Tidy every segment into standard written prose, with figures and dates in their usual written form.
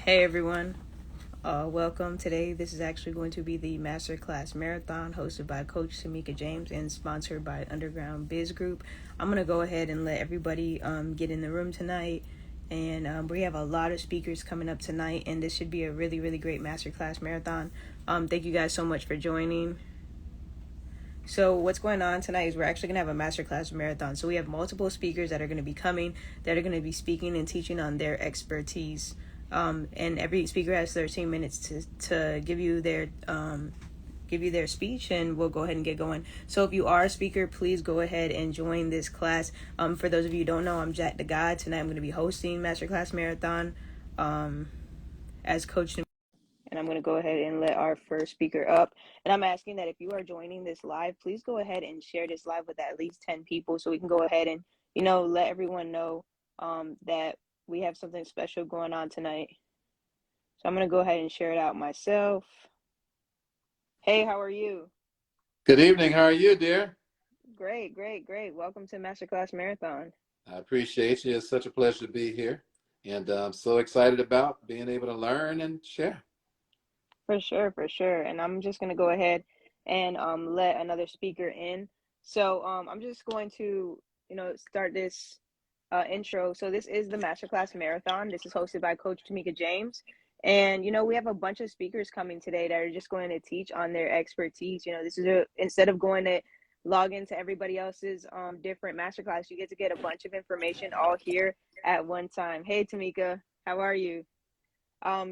Hey everyone, welcome. Today this is actually going to be the Masterclass Marathon hosted by Coach Tamika James and sponsored by Underground Biz Group. I'm going to go ahead and let everybody get in the room tonight. And we have a lot of speakers coming up tonight, and this should be a really, really great Masterclass Marathon. Thank you guys so much for joining. So what's going on tonight is we're actually going to have a masterclass marathon. So we have multiple speakers that are going to be coming, that are going to be speaking and teaching on their expertise. And every speaker has 13 minutes to give you their speech, and we'll go ahead and get going. So if you are a speaker, please go ahead and join this class. For those of you who don't know, I'm Jack the God. Tonight I'm going to be hosting Masterclass Marathon as Coach. And I'm going to go ahead and let our first speaker up. And I'm asking that if you are joining this live, please go ahead and share this live with at least 10 people so we can go ahead and, let everyone know that we have something special going on tonight. So I'm going to go ahead and share it out myself. Hey, how are you? Good evening. How are you, dear? Great. Welcome to Masterclass Marathon. I appreciate you. It's such a pleasure to be here. And I'm so excited about being able to learn and share. For sure. And I'm just going to go ahead and let another speaker in. So I'm just going to, start this intro. So this is the Masterclass Marathon. This is hosted by Coach Tamika James. And, we have a bunch of speakers coming today that are just going to teach on their expertise. This is instead of going to log into everybody else's different masterclass, you get to get a bunch of information all here at one time. Hey, Tamika, how are you?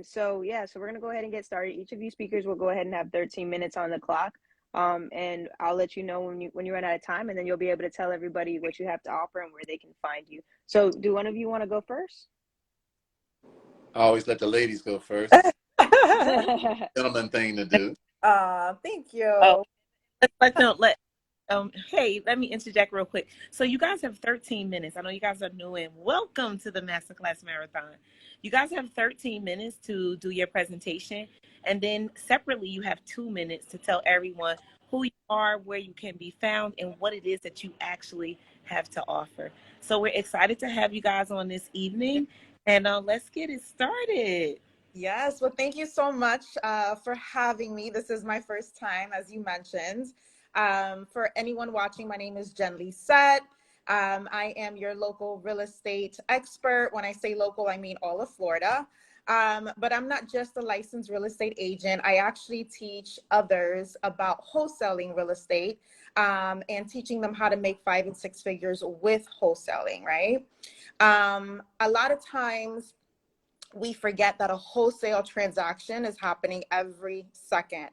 So we're going to go ahead and get started. Each of you speakers will go ahead and have 13 minutes on the clock. And I'll let you know when you run out of time, and then you'll be able to tell everybody what you have to offer and where they can find you. So do one of you want to go first? I always let the ladies go first. Gentleman thing to do. Thank you. Oh, hey, let me interject real quick. So you guys have 13 minutes. I know you guys are new, and welcome to the Masterclass Marathon. You guys have 13 minutes to do your presentation, and then separately you have 2 minutes to tell everyone who you are, where you can be found, and what it is that you actually have to offer. So we're excited to have you guys on this evening, and let's get it started. Yes, well, thank you so much for having me. This is my first time, as you mentioned. For anyone watching, my name is Jen Lisette. I am your local real estate expert. When I say local, I mean all of Florida. But I'm not just a licensed real estate agent. I actually teach others about wholesaling real estate and teaching them how to make 5 and 6 figures with wholesaling, right? A lot of times we forget that a wholesale transaction is happening every second.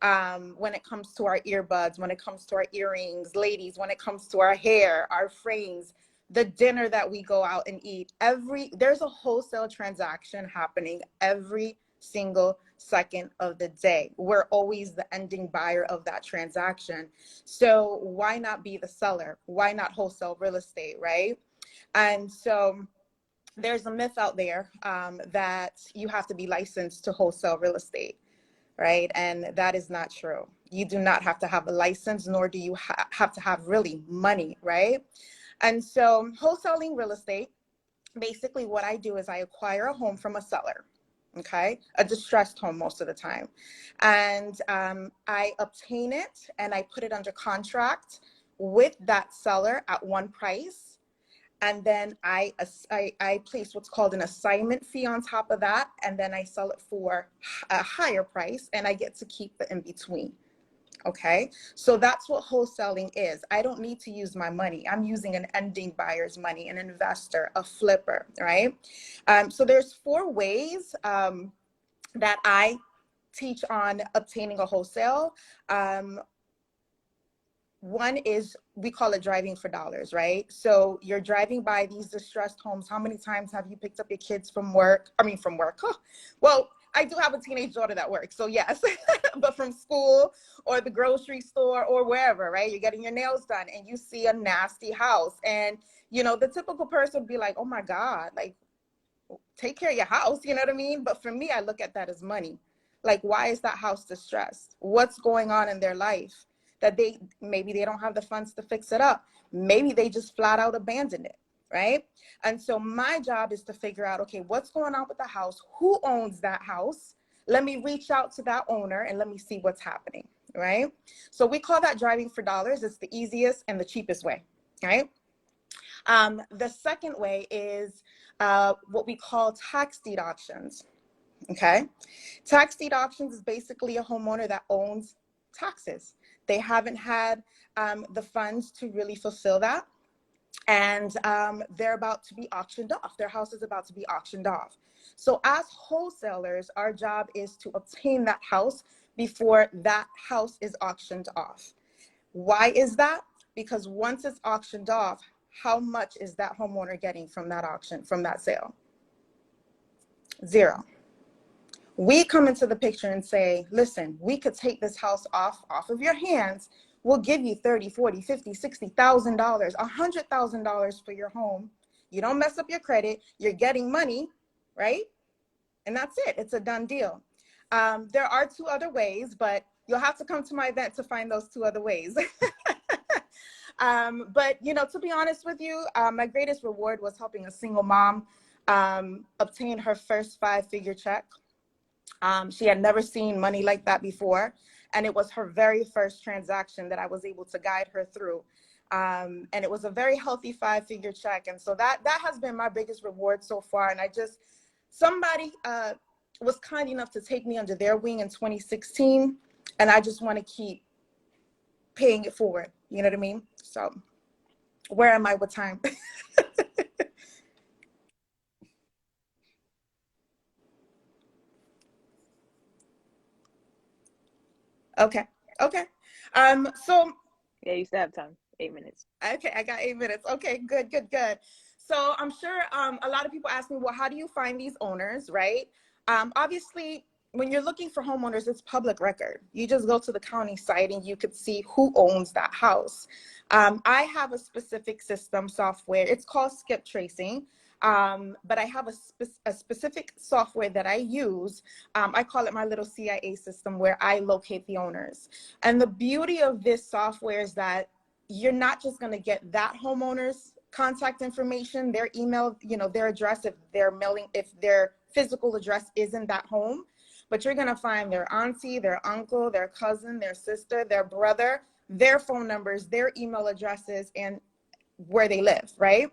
When it comes to our earbuds, when it comes to our earrings, ladies, when it comes to our hair, our frames, the dinner that we go out and eat, there's a wholesale transaction happening every single second of the day. We're always the ending buyer of that transaction. So why not be the seller? Why not wholesale real estate, right? And so there's a myth out there that you have to be licensed to wholesale real estate, right? And that is not true. You do not have to have a license, nor do you have to have really money, right? And so wholesaling real estate, basically what I do is I acquire a home from a seller, okay? A distressed home most of the time. And I obtain it and I put it under contract with that seller at one price. And then I place what's called an assignment fee on top of that. And then I sell it for a higher price and I get to keep the in between. Okay. So that's what wholesaling is. I don't need to use my money. I'm using an ending buyer's money, an investor, a flipper, right? So there's 4 ways that I teach on obtaining a wholesale. One is, we call it driving for dollars, right? So you're driving by these distressed homes. How many times have you picked up your kids from work? Huh. Well, I do have a teenage daughter that works, so yes, but from school or the grocery store or wherever, right? You're getting your nails done and you see a nasty house. And, the typical person would be like, oh my God, like, take care of your house, you know what I mean? But for me, I look at that as money. Like, why is that house distressed? What's going on in their life? That maybe they don't have the funds to fix it up. Maybe they just flat out abandoned it, right? And so my job is to figure out, okay, what's going on with the house? Who owns that house? Let me reach out to that owner and let me see what's happening, right? So we call that driving for dollars. It's the easiest and the cheapest way, right? The second way is what we call tax deed auctions, okay? Tax deed auctions is basically a homeowner that owns taxes. They haven't had the funds to really fulfill that, and they're about to be auctioned off. Their house is about to be auctioned off. So as wholesalers, our job is to obtain that house before that house is auctioned off. Why is that? Because once it's auctioned off, how much is that homeowner getting from that auction, from that sale? Zero. We come into the picture and say, listen, we could take this house off of your hands. We'll give you $30, $40, $50, $60,000, $100,000 for your home. You don't mess up your credit. You're getting money, right? And that's it. It's a done deal. There are two other ways, but you'll have to come to my event to find those two other ways. But, you know, to be honest with you, my greatest reward was helping a single mom obtain her first 5-figure check. She had never seen money like that before. And it was her very first transaction that I was able to guide her through. And it was a very healthy 5-figure check. And so that has been my biggest reward so far. And somebody was kind enough to take me under their wing in 2016. And I just want to keep paying it forward. You know what I mean? So where am I with time? Okay. So Yeah, you still have time. 8 minutes. okay, I got 8 minutes. Okay, good. So I'm sure a lot of people ask me, well, how do you find these owners, right? Obviously, when you're looking for homeowners, it's public record. You just go to the county site and you could see who owns that house. I have a specific system software. It's called skip tracing. But I have a specific software that I use. I call it my little CIA system, where I locate the owners. And the beauty of this software is that you're not just going to get that homeowner's contact information, their email, you know, their address, if their physical address is in that home, but you're going to find their auntie, their uncle, their cousin, their sister, their brother, their phone numbers, their email addresses, and where they live, right?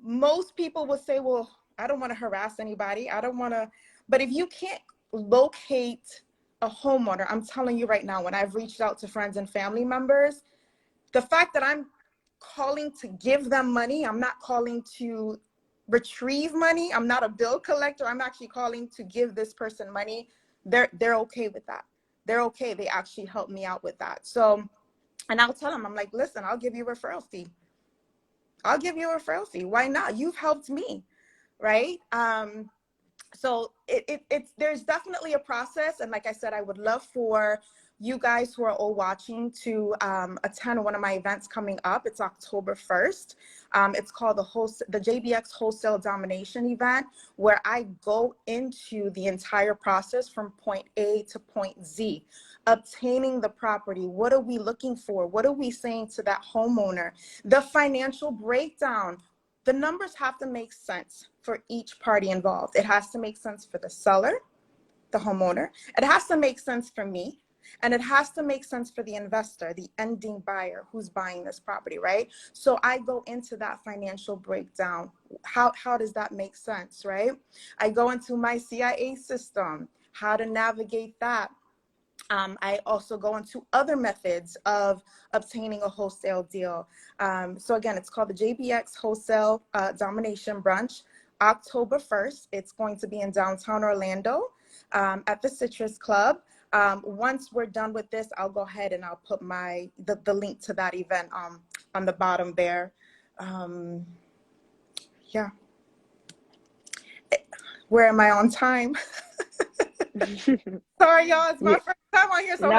Most people will say, well, I don't want to harass anybody. But if you can't locate a homeowner, I'm telling you right now, when I've reached out to friends and family members, the fact that I'm calling to give them money, I'm not calling to retrieve money. I'm not a bill collector. I'm actually calling to give this person money. They're okay with that. They're okay. They actually help me out with that. So, and I'll tell them, I'm like, listen, I'll give you a referral fee. Why not? You've helped me, right? So there's definitely a process. And like I said, I would love for you guys who are all watching to attend one of my events coming up. It's October 1st. It's called the JBX Wholesale Domination event, where I go into the entire process from point A to point Z, obtaining the property. What are we looking for? What are we saying to that homeowner? The financial breakdown. The numbers have to make sense for each party involved. It has to make sense for the seller, the homeowner. It has to make sense for me. And it has to make sense for the investor, the ending buyer who's buying this property, right? So I go into that financial breakdown. How does that make sense, right? I go into my CIA system, how to navigate that. I also go into other methods of obtaining a wholesale deal. So again, it's called the JBX Wholesale Domination Brunch, October 1st. It's going to be in downtown Orlando at the Citrus Club. Once we're done with this, I'll go ahead and I'll put the link to that event on the bottom there. Yeah. Where am I on time? Sorry, y'all. It's my first time on here, so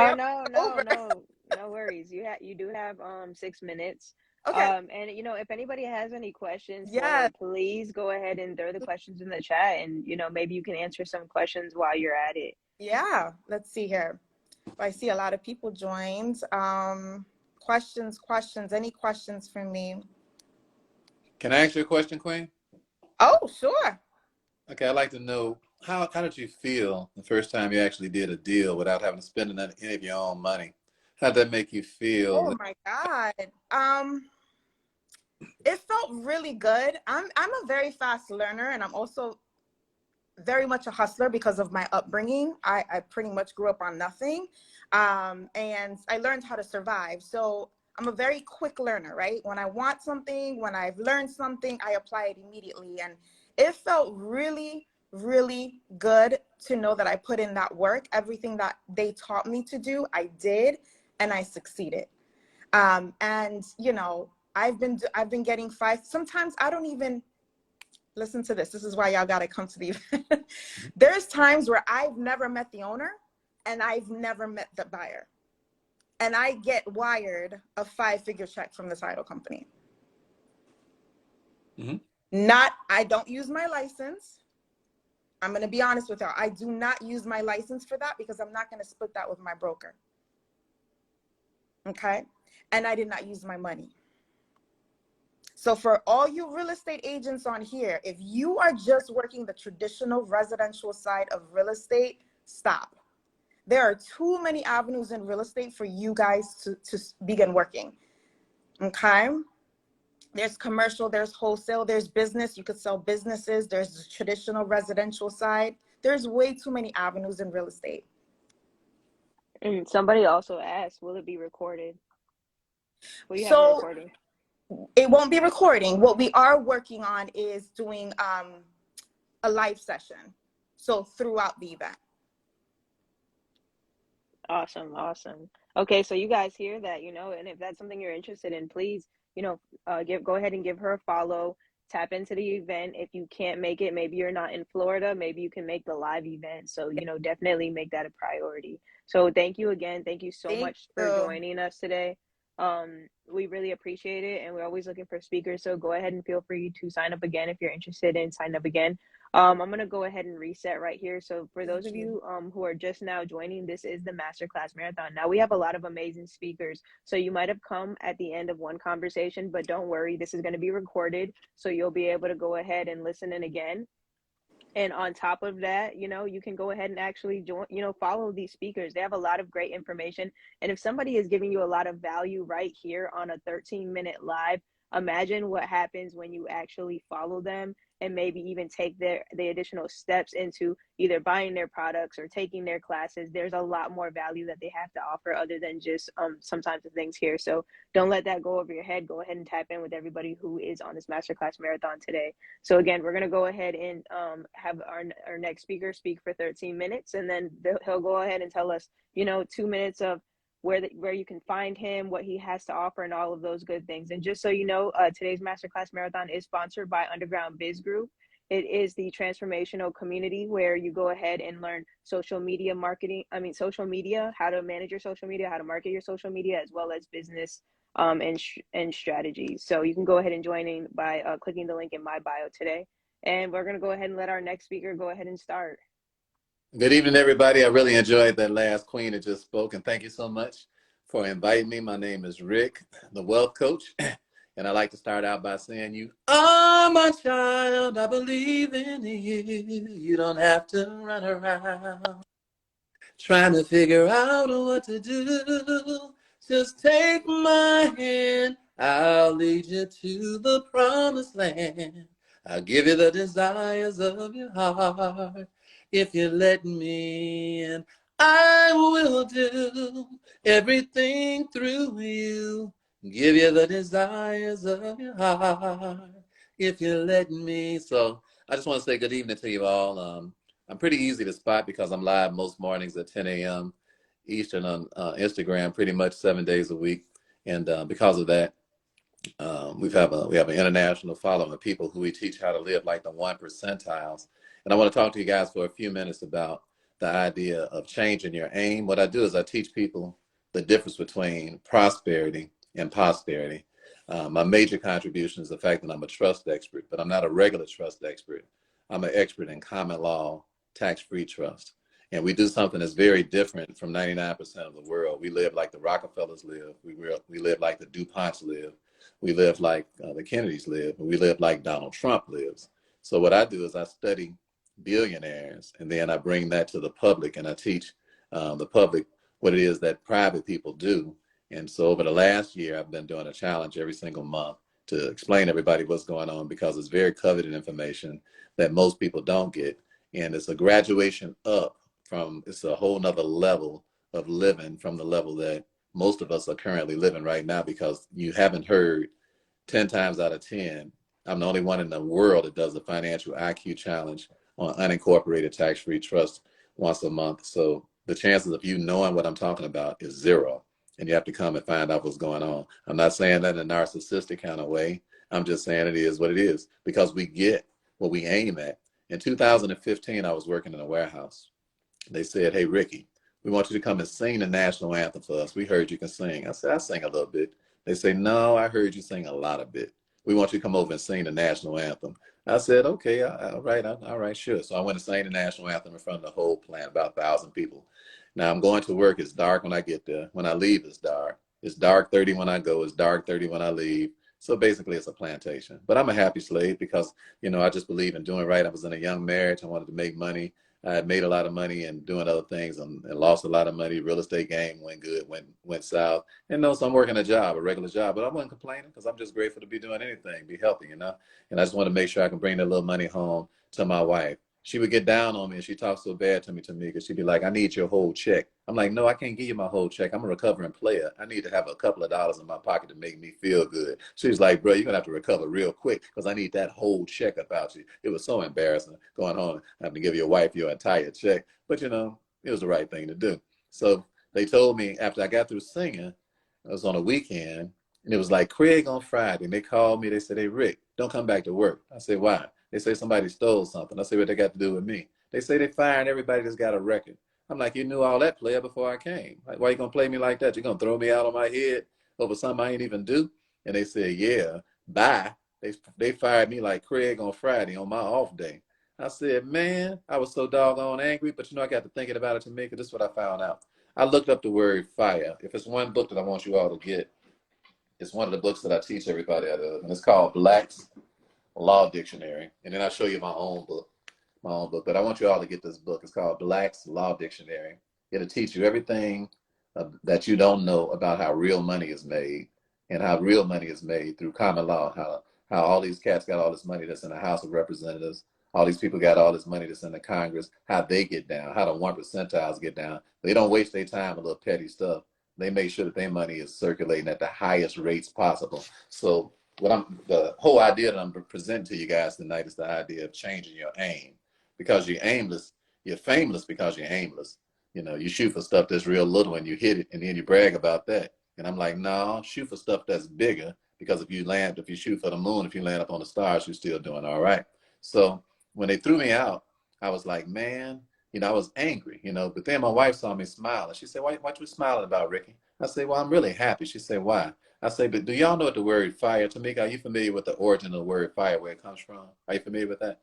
No worries. You do have 6 minutes. Okay. And you know, if anybody has any questions for Yes. her, please go ahead and throw the questions in the chat, and you know, maybe you can answer some questions while you're at it. Yeah, let's see here. I see a lot of people joined. Questions, any questions for me? Can I ask you a question, Queen? Oh, sure. Okay, I'd like to know how did you feel the first time you actually did a deal without having to spend any of your own money? How did that make you feel? Oh my God. It felt really good. I'm a very fast learner, and I'm also very much a hustler because of my upbringing. I pretty much grew up on nothing. And I learned how to survive. So I'm a very quick learner, right? When I want something, when I've learned something, I apply it immediately. And it felt really, really good to know that I put in that work. Everything that they taught me to do, I did, and I succeeded. And you know, I've been getting five. Sometimes I don't even listen to this. This is why y'all got to come to the event. There's times where I've never met the owner and I've never met the buyer. And I get wired a 5-figure check from the title company. Mm-hmm. I don't use my license. I'm going to be honest with y'all. I do not use my license for that because I'm not going to split that with my broker. Okay. And I did not use my money. So for all you real estate agents on here, if you are just working the traditional residential side of real estate, stop. There are too many avenues in real estate for you guys to begin working. Okay. There's commercial, there's wholesale, there's business. You could sell businesses. There's the traditional residential side. There's way too many avenues in real estate. And somebody also asked, will it be recorded? Will you have a So recording? it won't be recording. What we are working on is doing a live session. So throughout the event. Awesome, awesome. Okay, so you guys hear that, you know, and if that's something you're interested in, please, you know, go ahead and give her a follow. Tap into the event. If you can't make it, maybe you're not in Florida, maybe you can make the live event. So, you know, definitely make that a priority. So thank you again. Thank you so Thank much for you. joining us today. We really appreciate it, and we're always looking for speakers. So go ahead and feel free to sign up again if you're interested in sign up again. I'm going to go ahead and reset right here. So for those of you who are just now joining, this is the Masterclass Marathon. Now we have a lot of amazing speakers. So you might have come at the end of one conversation, but don't worry, this is going to be recorded. So you'll be able to go ahead and listen in again. And on top of that, you know, you can go ahead and actually join, you know, follow these speakers. They have a lot of great information. And if somebody is giving you a lot of value right here on a 13-minute live, imagine what happens when you actually follow them and maybe even take the additional steps into either buying their products or taking their classes. There's a lot more value that they have to offer other than just sometimes the things here. So don't let that go over your head. Go ahead and tap in with everybody who is on this Masterclass Marathon today. So again, we're going to go ahead and have our next speaker speak for 13 minutes, and then he'll go ahead and tell us, you know, 2 minutes of where you can find him, what he has to offer, and all of those good things. And just so you know, today's Masterclass Marathon is sponsored by Underground Biz Group. It is the transformational community where you go ahead and learn social media, how to manage your social media, how to market your social media, as well as business and strategies. So you can go ahead and join in by clicking the link in my bio today. And we're going to go ahead and let our next speaker go ahead and start. Good evening, everybody. I really enjoyed that last queen that just spoke, and thank you so much for inviting me. My name is Rick, the Wealth Coach, and I like to start out by saying, you are my child, I believe in you. You don't have to run around trying to figure out what to do. Just take my hand, I'll lead you to the promised land. I'll give you the desires of your heart. If you let me in, I will do everything through you. Give you the desires of your heart. If you let me. So I just want to say good evening to you all. I'm pretty easy to spot because I'm live most mornings at 10 a.m. Eastern on Instagram, pretty much 7 days a week. And because of that, we have an international following of people who we teach how to live like the 1 percentiles. And I want to talk to you guys for a few minutes about the idea of changing your aim. What I do is I teach people the difference between prosperity and prosperity. My major contribution is the fact that I'm a trust expert, but I'm not a regular trust expert. I'm an expert in common law, tax-free trust. And we do something that's very different from 99% of the world. We live like the Rockefellers live. We live like the DuPonts live. we live like the Kennedys live, and we live like Donald Trump lives. So what I do is I study billionaires, and then I bring that to the public, and I teach the public what it is that private people do. And so over the last year, I've been doing a challenge every single month to explain to everybody what's going on, because it's very coveted information that most people don't get. And it's a graduation up from, it's a whole nother level of living from the level that most of us are currently living right now, because you haven't heard 10 times out of 10, I'm the only one in the world that does the financial IQ challenge on unincorporated tax-free trust once a month. So the chances of you knowing what I'm talking about is zero. And you have to come and find out what's going on. I'm not saying that in a narcissistic kind of way. I'm just saying it is what it is, because we get what we aim at. In 2015, I was working in a warehouse. They said, "Hey, Ricky, we want you to come and sing the national anthem for us. We heard you can sing." I said, "I sing a little bit." They say, "No, I heard you sing a lot of bit. We want you to come over and sing the national anthem." I said, "Okay, all right, sure." So I went and sang the national anthem in front of the whole plant, about 1,000 people. Now I'm going to work. It's dark when I get there. When I leave, it's dark. It's dark 30 when I go. It's dark 30 when I leave. So basically, it's a plantation. But I'm a happy slave because, I just believe in doing right. I was in a young marriage. I wanted to make money. I had made a lot of money and doing other things, and lost a lot of money. Real estate game went good, went south. And so I'm working a regular job, but I wasn't complaining, because I'm just grateful to be doing anything, be healthy, And I just want to make sure I can bring that little money home to my wife. She would get down on me, and she talked so bad to me, because she'd be like, "I need your whole check." I'm like, "No, I can't give you my whole check. I'm a recovering player. I need to have a couple of dollars in my pocket to make me feel good." She's like, "Bro, you're going to have to recover real quick, because I need that whole check about you." It was so embarrassing going home and having to give your wife your entire check. But, it was the right thing to do. So they told me after I got through singing, it was on a weekend, and it was like Craig on Friday. And they called me. They said, "Hey, Rick, don't come back to work." I said, "Why?" They say somebody stole something. I say, "What they got to do with me?" They say they firing everybody that's got a record. I'm like, "You knew all that, player, before I came. Like, why you gonna play me like that? You gonna throw me out on my head over something I ain't even do?" And they said, "Yeah, bye." They fired me like Craig on Friday on my off day. I said, "Man, I was so doggone angry." But I got to thinking about it, Tamika. This is what I found out. I looked up the word fire. If it's one book that I want you all to get, it's one of the books that I teach everybody out of, and it's called Black's Law Dictionary. And then I'll show you my own book. But I want you all to get this book. It's called Black's Law Dictionary. It'll teach you everything that you don't know about how real money is made, and how real money is made through common law. How all these cats got all this money that's in the House of Representatives. All these people got all this money that's in the Congress. How they get down. How the 1%iles get down. They don't waste their time with little petty stuff. They make sure that their money is circulating at the highest rates possible. So the whole idea that I'm presenting to you guys tonight is the idea of changing your aim. Because you're aimless, you're fameless because you're aimless. You shoot for stuff that's real little and you hit it, and then you brag about that. And I'm like, no, shoot for stuff that's bigger, because if you shoot for the moon, if you land up on the stars, you're still doing all right. So when they threw me out, I was like, man, I was angry, but then my wife saw me smiling. She said, what you smiling about, Ricky? I said, well, I'm really happy. She said, why? I say, but do y'all know what the word fire, Tamika, are you familiar with the origin of the word fire, where it comes from? Are you familiar with that?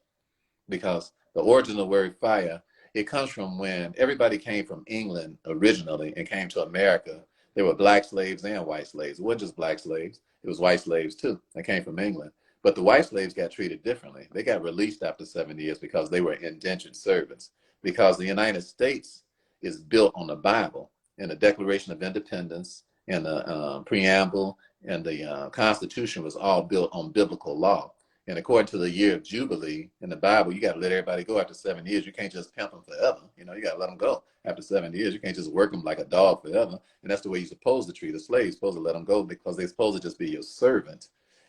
Because the origin of the word fire, it comes from when everybody came from England originally and came to America. There were black slaves and white slaves. It wasn't just black slaves. It was white slaves too that came from England. But the white slaves got treated differently. They got released after 7 years because they were indentured servants. Because the United States is built on the Bible and the Declaration of Independence and the preamble and the Constitution was all built on biblical law. And according to the year of Jubilee in the Bible, you got to let everybody go after 7 years. You can't just pimp them forever. You got to let them go after 7 years. You can't just work them like a dog forever. And that's the way you're supposed to treat a slave. You're supposed to let them go because they're supposed to just be your servant.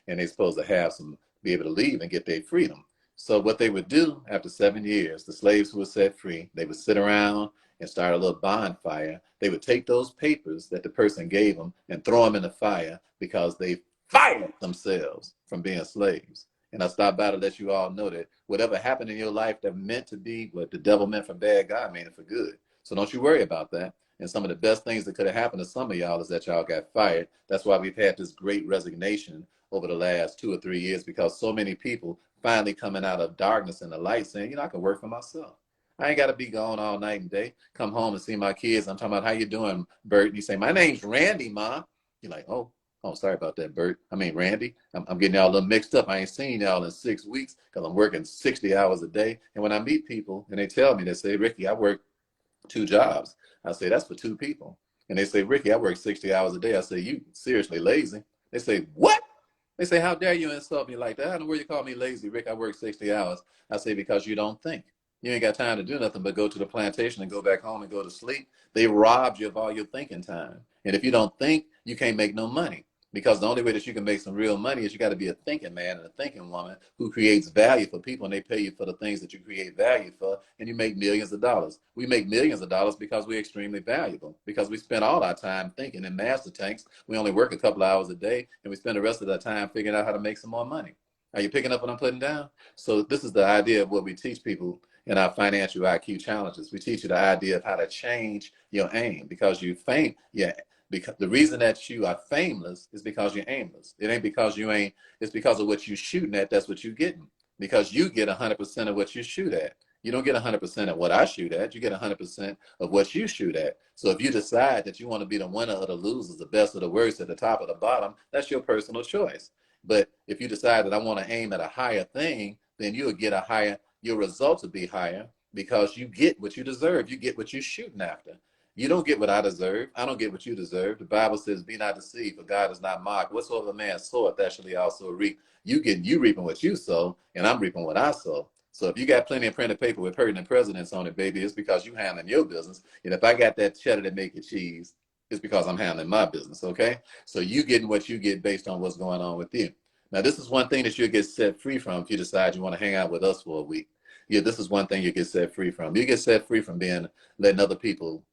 And they're supposed to be able to leave and get their freedom. So what they would do after 7 years, the slaves who were set free, they would sit around and start a little bonfire. They would take those papers that the person gave them and throw them in the fire because they fired themselves from being slaves. And I stopped by to let you all know that whatever happened in your life that meant to be what the devil meant for bad, God made it for good. So don't you worry about that. And some of the best things that could have happened to some of y'all is that y'all got fired. That's why we've had this great resignation over the last 2 or 3 years, because so many people finally coming out of darkness and the light saying, I can work for myself. I ain't got to be gone all night and day. Come home and see my kids. I'm talking about, how you doing, Bert? And you say, my name's Randy, Mom. You're like, oh, Oh, sorry about that, Bert. I mean, Randy. I'm getting y'all a little mixed up. I ain't seen y'all in 6 weeks because I'm working 60 hours a day. And when I meet people and they tell me, they say, Ricky, I work 2 jobs. I say, that's for 2 people. And they say, Ricky, I work 60 hours a day. I say, you seriously lazy? They say, what? They say, how dare you insult me like that? I don't know where you call me lazy, Rick. I work 60 hours. I say, because you don't think. You ain't got time to do nothing but go to the plantation and go back home and go to sleep. They robbed you of all your thinking time. And if you don't think, you can't make no money. Because the only way that you can make some real money is you got to be a thinking man and a thinking woman who creates value for people, and they pay you for the things that you create value for, and you make millions of dollars. We make millions of dollars because we're extremely valuable, because we spend all our time thinking in master tanks. We only work a couple of hours a day, and we spend the rest of our time figuring out how to make some more money. Are you picking up what I'm putting down? So this is the idea of what we teach people in our financial IQ challenges. We teach you the idea of how to change your aim, because you faint. Yeah, because the reason that you are fameless is because you're aimless. It ain't because you ain't, it's because of what you shooting at. That's what you getting. Because you get 100% of what you shoot at. You don't get 100% of what I shoot at. You get 100% of what you shoot at. So if you decide that you want to be the winner or the losers, the best or the worst, at the top or the bottom, that's your personal choice. But if you decide that I want to aim at a higher thing, then you'll get a higher, your results will be higher, because you get what you deserve. You get what you're shooting after. You don't get what I deserve. I don't get what you deserve. The Bible says, be not deceived, for God is not mocked. Whatsoever man soweth, that shall he also reap. You reaping what you sow, and I'm reaping what I sow. So if you got plenty of printed paper with pertinent presidents on it, baby, it's because you handling your business. And if I got that cheddar that make it cheese, it's because I'm handling my business, okay? So you getting what you get based on what's going on with you. Now, this is one thing that you'll get set free from if you decide you want to hang out with us for a week. Yeah, this is one thing you get set free from. You get set free from letting other people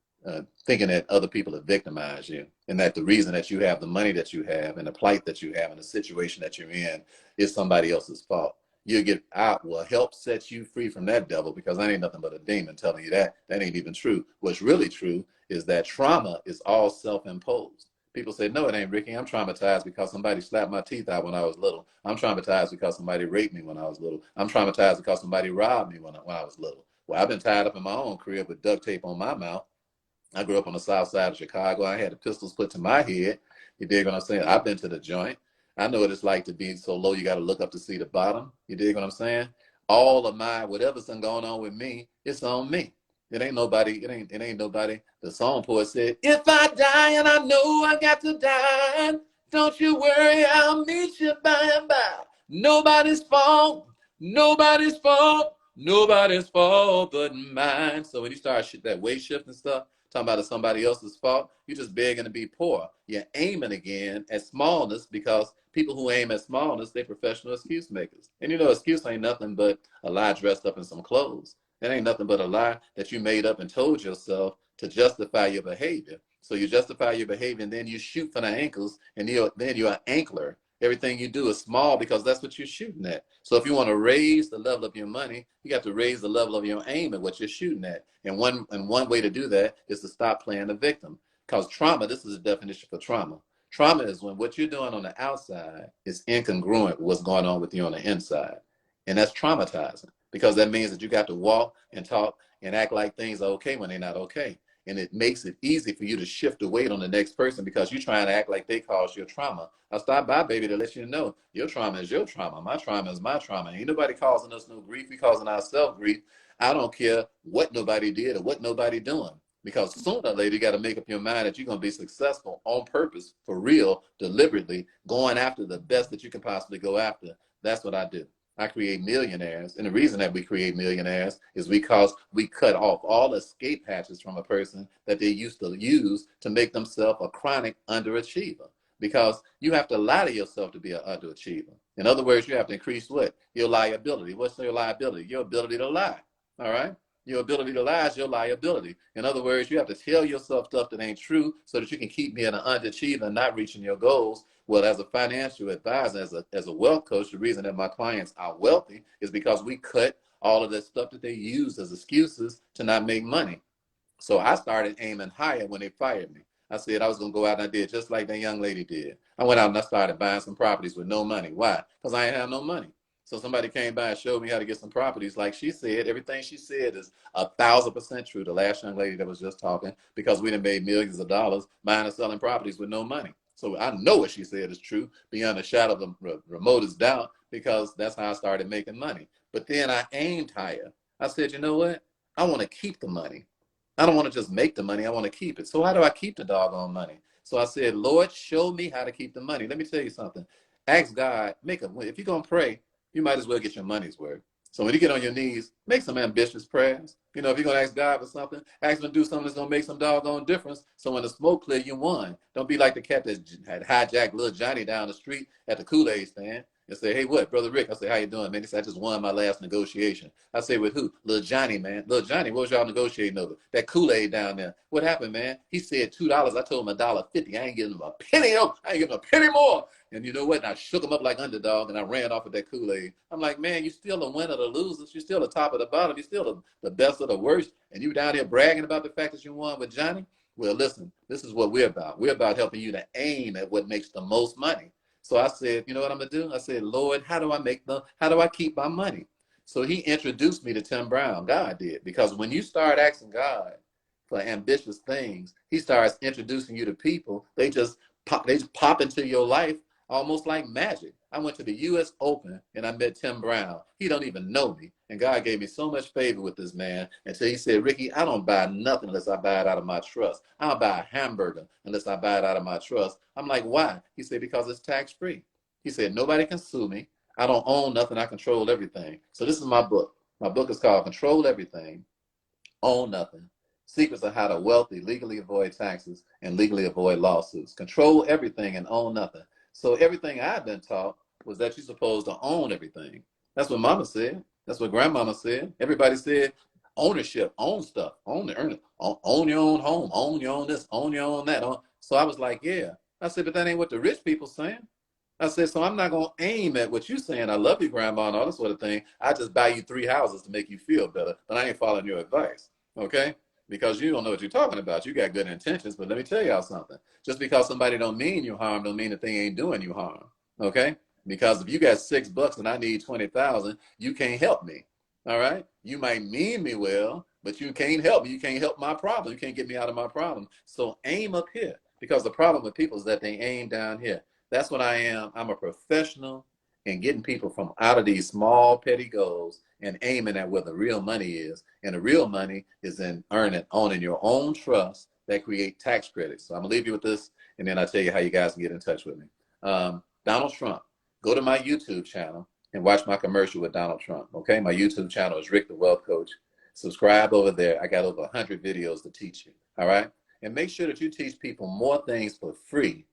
thinking that other people have victimized you, and that the reason that you have the money that you have and the plight that you have and the situation that you're in is somebody else's fault. You get out, will help set you free from that devil, because that ain't nothing but a demon telling you that. That ain't even true. What's really true is that trauma is all self-imposed. People say, no, it ain't, Ricky. I'm traumatized because somebody slapped my teeth out when I was little. I'm traumatized because somebody raped me when I was little. I'm traumatized because somebody robbed me when I was little. Well, I've been tied up in my own crib with duct tape on my mouth. I grew up on the south side of Chicago. I had the pistols put to my head. You dig what I'm saying? I've been to the joint. I know what it's like to be so low you got to look up to see the bottom. You dig what I'm saying? All of my, whatever's going on with me, it's on me. It ain't nobody, it ain't nobody. The song poet said, if I die and I know I got to die, don't you worry, I'll meet you by and by. Nobody's fault, nobody's fault, nobody's fault but mine. So when you start that weight shifting stuff, talking about it's somebody else's fault, you're just begging to be poor. You're aiming again at smallness, because people who aim at smallness, they're professional excuse makers. And you know, excuse ain't nothing but a lie dressed up in some clothes. It ain't nothing but a lie that you made up and told yourself to justify your behavior. So you justify your behavior, and then you shoot for the ankles, and then you're an ankler. Everything you do is small because that's what you're shooting at. So if you want to raise the level of your money, you got to raise the level of your aim at what you're shooting at. And one way to do that is to stop playing the victim. Because trauma, this is a definition for trauma. Trauma is when what you're doing on the outside is incongruent with what's going on with you on the inside. And that's traumatizing, because that means that you got to walk and talk and act like things are okay when they're not okay. And it makes it easy for you to shift the weight on the next person, because you're trying to act like they caused your trauma. I stopped by, baby, to let you know your trauma is your trauma. My trauma is my trauma. Ain't nobody causing us no grief. We causing ourselves grief. I don't care what nobody did or what nobody doing, because sooner or later you got to make up your mind that you're going to be successful on purpose, for real, deliberately, going after the best that you can possibly go after. That's what I do. I create millionaires. And the reason that we create millionaires is because we cut off all escape hatches from a person that they used to use to make themselves a chronic underachiever. Because you have to lie to yourself to be an underachiever. In other words, you have to increase what? Your liability. What's your liability? Your ability to lie. All right? Your ability to lie is your liability. In other words, you have to tell yourself stuff that ain't true so that you can keep being an underachiever and not reaching your goals. Well, as a financial advisor, as a wealth coach, the reason that my clients are wealthy is because we cut all of that stuff that they use as excuses to not make money. So I started aiming higher when they fired me. I said I was going to go out, and I did just like that young lady did. I went out and I started buying some properties with no money. Why? Because I ain't have no money. So somebody came by and showed me how to get some properties. Like she said, everything she said is 1,000% true. The last young lady that was just talking, because we done made millions of dollars buying and selling properties with no money. So I know what she said is true beyond a shadow of the remotest doubt, because that's how I started making money. But then I aimed higher. I said, you know what? I want to keep the money. I don't want to just make the money. I want to keep it. So how do I keep the doggone money? So I said, Lord, show me how to keep the money. Let me tell you something. Ask God, if you're going to pray, you might as well get your money's worth. So when you get on your knees, make some ambitious prayers. You know, if you're going to ask God for something, ask him to do something that's going to make some doggone difference. So when the smoke clear, you won. Don't be like the cat that had hijacked little Johnny down the street at the Kool-Aid stand and say, hey, what, Brother Rick? I say, how you doing, man? He said, I just won my last negotiation. I say, with who? Little Johnny, man. Little Johnny, what was y'all negotiating over? That Kool-Aid down there. What happened, man? He said $2. I told him $1.50. I ain't giving him a penny. I ain't giving him a penny more. And you know what? And I shook him up like underdog, and I ran off with that Kool-Aid. I'm like, man, you still the winner of the losers. You're still the top of the bottom. You're still the best of the worst. And you down here bragging about the fact that you won with Johnny? Well, listen, this is what we're about. We're about helping you to aim at what makes the most money. So I said, you know what I'm going to do? I said, Lord, how do I keep my money? So he introduced me to Tim Brown. God did. Because when you start asking God for ambitious things, he starts introducing you to people. They just pop into your life almost like magic. I went to the U.S. Open and I met Tim Brown. He don't even know me. And God gave me so much favor with this man until he said, Ricky, I don't buy nothing unless I buy it out of my trust. I don't buy a hamburger unless I buy it out of my trust. I'm like, why? He said, because it's tax-free. He said, nobody can sue me. I don't own nothing. I control everything. So this is my book. My book is called Control Everything, Own Nothing. Secrets of how to wealthy legally avoid taxes and legally avoid lawsuits. Control everything and own nothing. So everything I've been taught was that you're supposed to own everything. That's what Mama said. That's what Grandmama said. Everybody said ownership, own stuff, own it, own your own home, own your own this, own your own that. So I was like, yeah. I said, but that ain't what the rich people saying. I said, so I'm not going to aim at what you're saying. I love you, Grandma, and all this sort of thing. I just buy you 3 houses to make you feel better, but I ain't following your advice, okay? Because you don't know what you're talking about. You got good intentions, but let me tell y'all something. Just because somebody don't mean you harm, don't mean that they ain't doing you harm, okay? Because if you got $6 and I need 20,000, you can't help me, all right? You might mean me well, but you can't help me. You can't help my problem. You can't get me out of my problem. So aim up here, because the problem with people is that they aim down here. That's what I am. I'm a professional in getting people from out of these small petty goals and aiming at where the real money is. And the real money is in owning your own trust that create tax credits. So I'm gonna leave you with this, and then I'll tell you how you guys can get in touch with me. Donald Trump, go to my YouTube channel and watch my commercial with Donald Trump, okay? My YouTube channel is Rick the Wealth Coach. Subscribe over there. I got over 100 videos to teach you, all right? And make sure that you teach people more things for free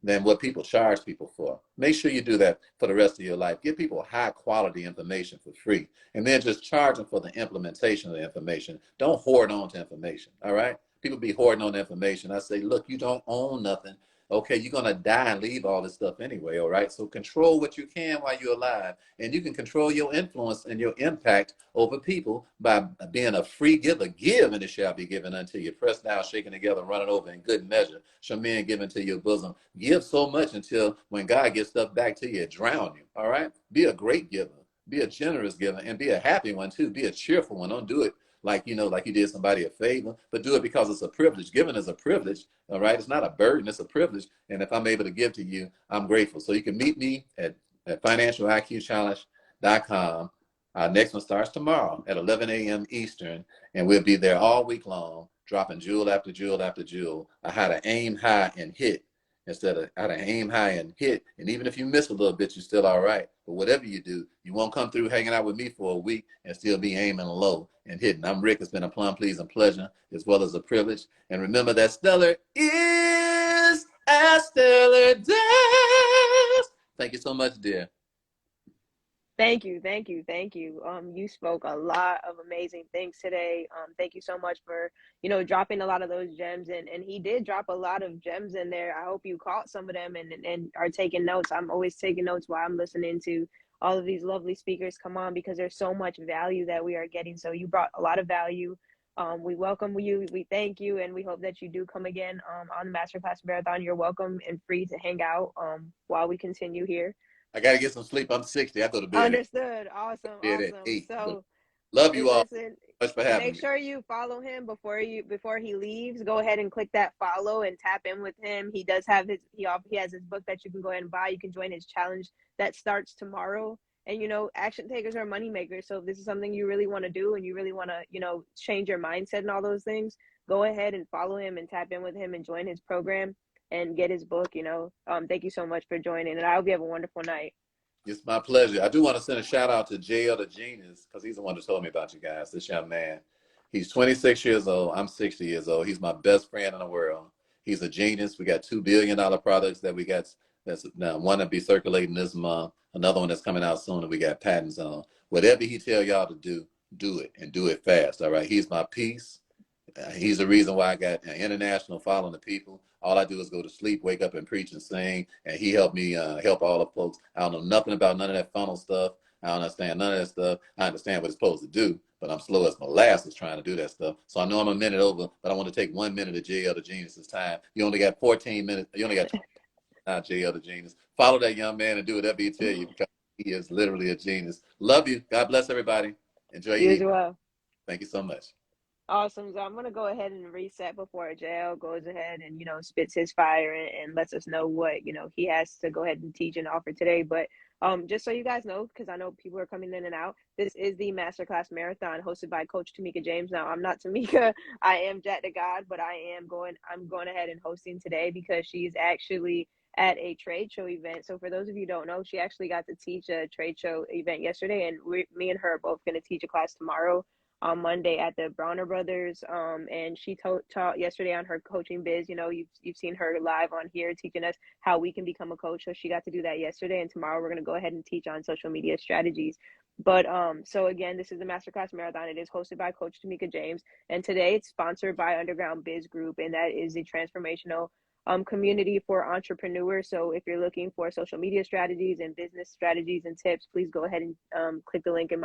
than what people charge people for. Make sure you do that for the rest of your life. Give people high quality information for free, and then just charge them for the implementation of the information. Don't hoard on to information, all right? People be hoarding on information. I say, look, you don't own nothing. Okay, you're going to die and leave all this stuff anyway, all right? So control what you can while you're alive, and you can control your influence and your impact over people by being a free giver. Give, and it shall be given unto you. Pressed down, shaken together, running over in good measure. Shall men give into your bosom. Give so much until when God gives stuff back to you, it drown you, all right? Be a great giver. Be a generous giver, and be a happy one, too. Be a cheerful one. Don't do it like you did somebody a favor, but do it because it's a privilege. Giving is a privilege, all right? It's not a burden, it's a privilege. And if I'm able to give to you, I'm grateful. So you can meet me at financialiqchallenge.com. Our next one starts tomorrow at 11 a.m. Eastern, and we'll be there all week long, dropping jewel after jewel after jewel, how to aim high and hit instead of how to aim high and hit. And even if you miss a little bit, you're still all right. But whatever you do, you won't come through hanging out with me for a week and still be aiming low and hitting. I'm Rick. It's been a plum, pleasing pleasure as well as a privilege. And remember that stellar is as stellar does. Thank you so much, dear. Thank you, thank you, thank you. You spoke a lot of amazing things today. Thank you so much for, dropping a lot of those gems, and he did drop a lot of gems in there. I hope you caught some of them and are taking notes. I'm always taking notes while I'm listening to all of these lovely speakers come on, because there's so much value that we are getting. So you brought a lot of value. We welcome you. We thank you, and we hope that you do come again on the Masterclass Marathon. You're welcome and free to hang out while we continue here. I got to get some sleep. I'm 60. I go to bed Understood. Awesome. at Awesome. 8. So Love you all. listen, Much for having Make me. sure you follow him before he leaves. Go ahead and click that follow and tap in with him. He does have he has his book that you can go ahead and buy. You can join his challenge that starts tomorrow. And action takers are money makers. So if this is something you really want to do and you really want to, change your mindset and all those things, go ahead and follow him and tap in with him and join his program and get his book. Thank you so much for joining, and I hope you have a wonderful night. It's my pleasure. I do want to send a shout out to JL the Genius because he's the one who told me about you guys. This young man, he's 26 years old. I'm 60 years old. He's my best friend in the world. He's a genius. We got $2 billion products that we got. That's now one that be circulating this month. Another one that's coming out soon that we got patents on. Whatever he tell y'all to do it and do it fast. All right. He's my peace. He's the reason why I got an international following of people. All I do is go to sleep, wake up, and preach and sing. And he helped me help all the folks. I don't know nothing about none of that funnel stuff. I don't understand none of that stuff. I understand what it's supposed to do, but I'm slow as molasses trying to do that stuff. So I know I'm a minute over, but I want to take 1 minute of JL the Genius's time. You only got 14 minutes. You only got 20 minutes, JL the Genius. Follow that young man and do whatever he tell you because he is literally a genius. Love you. God bless everybody. Enjoy your You as evening. well. Thank you so much. Awesome. So I'm going to go ahead and reset before JL goes ahead and, spits his fire and lets us know what, he has to go ahead and teach and offer today. But just so you guys know, because I know people are coming in and out, this is the Masterclass Marathon hosted by Coach Tamika James. Now, I'm not Tamika. I am Jack the God, but I'm going ahead and hosting today because she's actually at a trade show event. So for those of you who don't know, she actually got to teach a trade show event yesterday, and me and her are both going to teach a class tomorrow on Monday at the Browner Brothers. And she taught yesterday on her coaching biz. You've seen her live on here teaching us how we can become a coach. So she got to do that yesterday, and tomorrow we're going to go ahead and teach on social media strategies. But so again, this is the Masterclass Marathon. It is hosted by Coach Tamika James, and today it's sponsored by Underground Biz Group, and that is a transformational community for entrepreneurs. So if you're looking for social media strategies and business strategies and tips, please go ahead and click the link in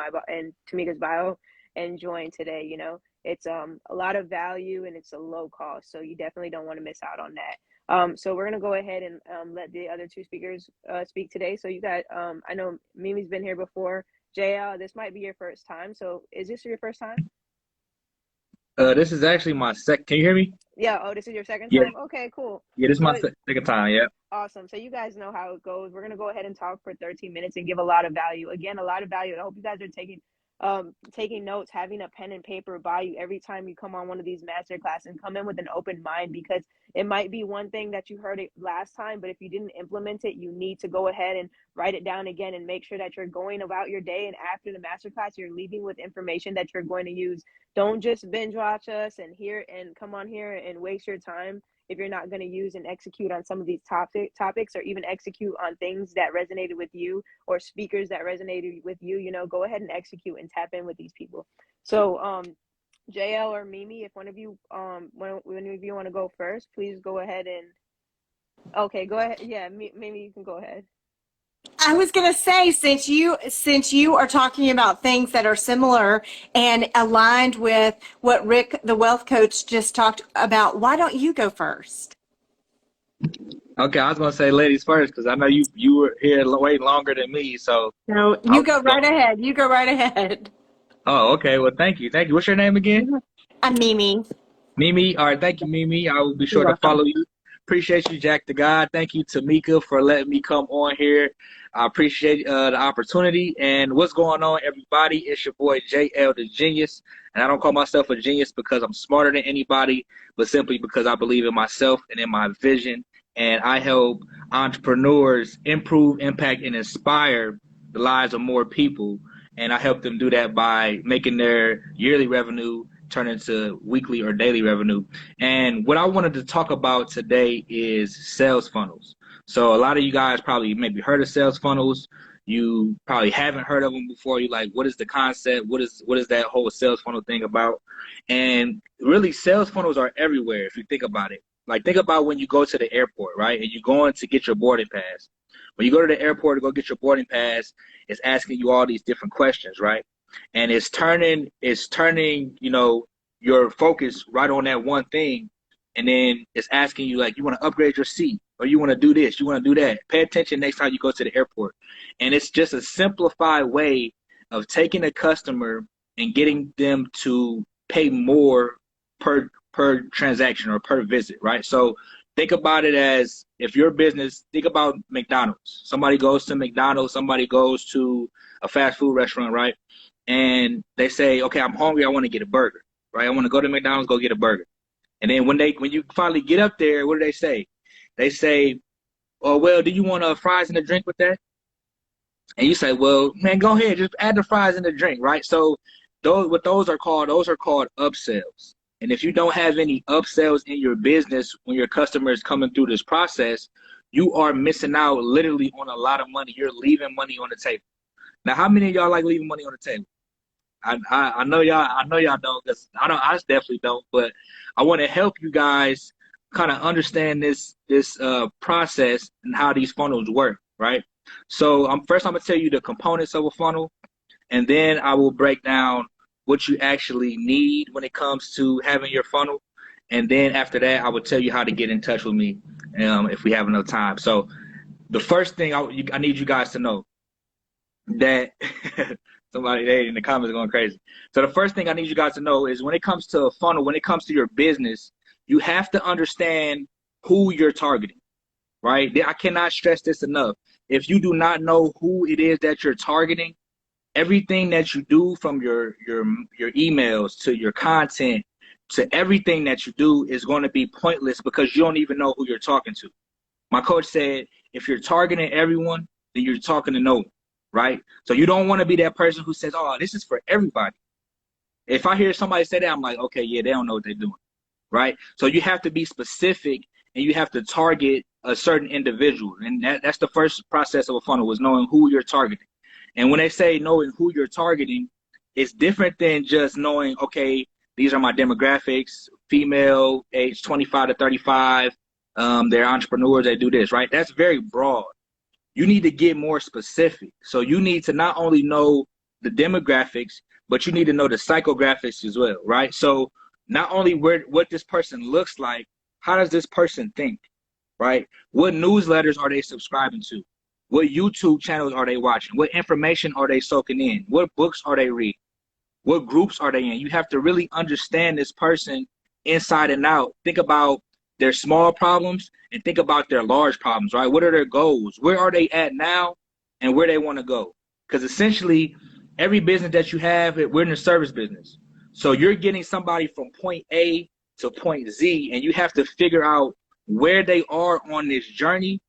Tamika's bio and join today. It's a lot of value and it's a low cost, so you definitely don't want to miss out on that. So we're going to go ahead and let the other two speakers speak today. So you got I know Mimi's been here before. JL, this might be your first time. So is this your first time? This is actually my second. Can you hear me? Yeah. Oh, this is your second Yeah. time? Okay, cool. Yeah, this is my So second time. Yeah. awesome. So you guys know how it goes. We're going to go ahead and talk for 13 minutes and give a lot of value. Again, a lot of value. I hope you guys are taking notes, having a pen and paper by you every time you come on one of these master classes, and come in with an open mind, because it might be one thing that you heard it last time, but if you didn't implement it, you need to go ahead and write it down again and make sure that you're going about your day. And after the master class, you're leaving with information that you're going to use. Don't just binge watch us and come on here and waste your time if you're not going to use and execute on some of these topics, or even execute on things that resonated with you or speakers that resonated with you. Go ahead and execute and tap in with these people. So JL or Mimi, if one of you want to go first, please go ahead and go ahead. Yeah, Mimi, you can go ahead. I was going to say, since you are talking about things that are similar and aligned with what Rick, the wealth coach, just talked about, why don't you go first? Okay, I was gonna say ladies first because I know you were here way longer than me. So No, you go right ahead. You go right ahead. Oh, okay. Well, thank you. Thank you. What's your name again? I'm Mimi. Mimi. All right. Thank you, Mimi. I will be sure You're to welcome. follow you. Appreciate you, Jack the God. Thank you, Tamika, for letting me come on here. I appreciate the opportunity. And what's going on, everybody? It's your boy, JL the Genius. And I don't call myself a genius because I'm smarter than anybody, but simply because I believe in myself and in my vision. And I help entrepreneurs improve, impact, and inspire the lives of more people. And I help them do that by making their yearly revenue turn into weekly or daily revenue. And what I wanted to talk about today is sales funnels. So a lot of you guys probably maybe heard of sales funnels. You probably haven't heard of them before. You're like, what is the concept? What is that whole sales funnel thing about? And really, sales funnels are everywhere if you think about it. Like, think about when you go to the airport, right? And you're going to get your boarding pass. When you go to the airport to go get your boarding pass, it's asking you all these different questions, right? And it's turning, your focus right on that one thing. And then it's asking you, like, you want to upgrade your seat, or you want to do this, you want to do that. Pay attention next time you go to the airport. And it's just a simplified way of taking a customer and getting them to pay more per transaction or per visit, right? So think about it as, if your business, think about McDonald's. Somebody goes to McDonald's, somebody goes to a fast food restaurant, right? And they say, okay, I'm hungry, I want to get a burger, right? I want to go to McDonald's, go get a burger. And then when you finally get up there, what do they say? They say, oh, well, do you want fries and a drink with that? And you say, well, man, go ahead, just add the fries and the drink, right? So those are called upsells. And if you don't have any upsells in your business when your customer is coming through this process, you are missing out literally on a lot of money. You're leaving money on the table. Now, how many of y'all like leaving money on the table? I know y'all don't, because I definitely don't, but I want to help you guys kind of understand this process and how these funnels work, right? So first I'm gonna tell you the components of a funnel, and then I will break down what you actually need when it comes to having your funnel. And then after that, I will tell you how to get in touch with me if we have enough time. So the first thing I need you guys to know that somebody there in the comments going crazy. So the first thing I need you guys to know is, when it comes to a funnel, when it comes to your business, you have to understand who you're targeting, right? I cannot stress this enough. If you do not know who it is that you're targeting, everything that you do, from your emails to your content to everything that you do, is going to be pointless, because you don't even know who you're talking to. My coach said, if you're targeting everyone, then you're talking to no one, right? So you don't want to be that person who says, oh, this is for everybody. If I hear somebody say that, I'm like, okay, yeah, they don't know what they're doing, right? So you have to be specific, and you have to target a certain individual. And that's the first process of a funnel, is knowing who you're targeting. And when they say knowing who you're targeting, it's different than just knowing, okay, these are my demographics, female, age 25 to 35, they're entrepreneurs, they do this, right? That's very broad. You need to get more specific. So you need to not only know the demographics, but you need to know the psychographics as well, right? So not only what this person looks like, how does this person think, right? What newsletters are they subscribing to? What YouTube channels are they watching? What information are they soaking in? What books are they reading? What groups are they in? You have to really understand this person inside and out. Think about their small problems and think about their large problems, right? What are their goals? Where are they at now and where they want to go? Because essentially, every business that you have, we're in the service business. So you're getting somebody from point A to point Z, and you have to figure out where they are on this journey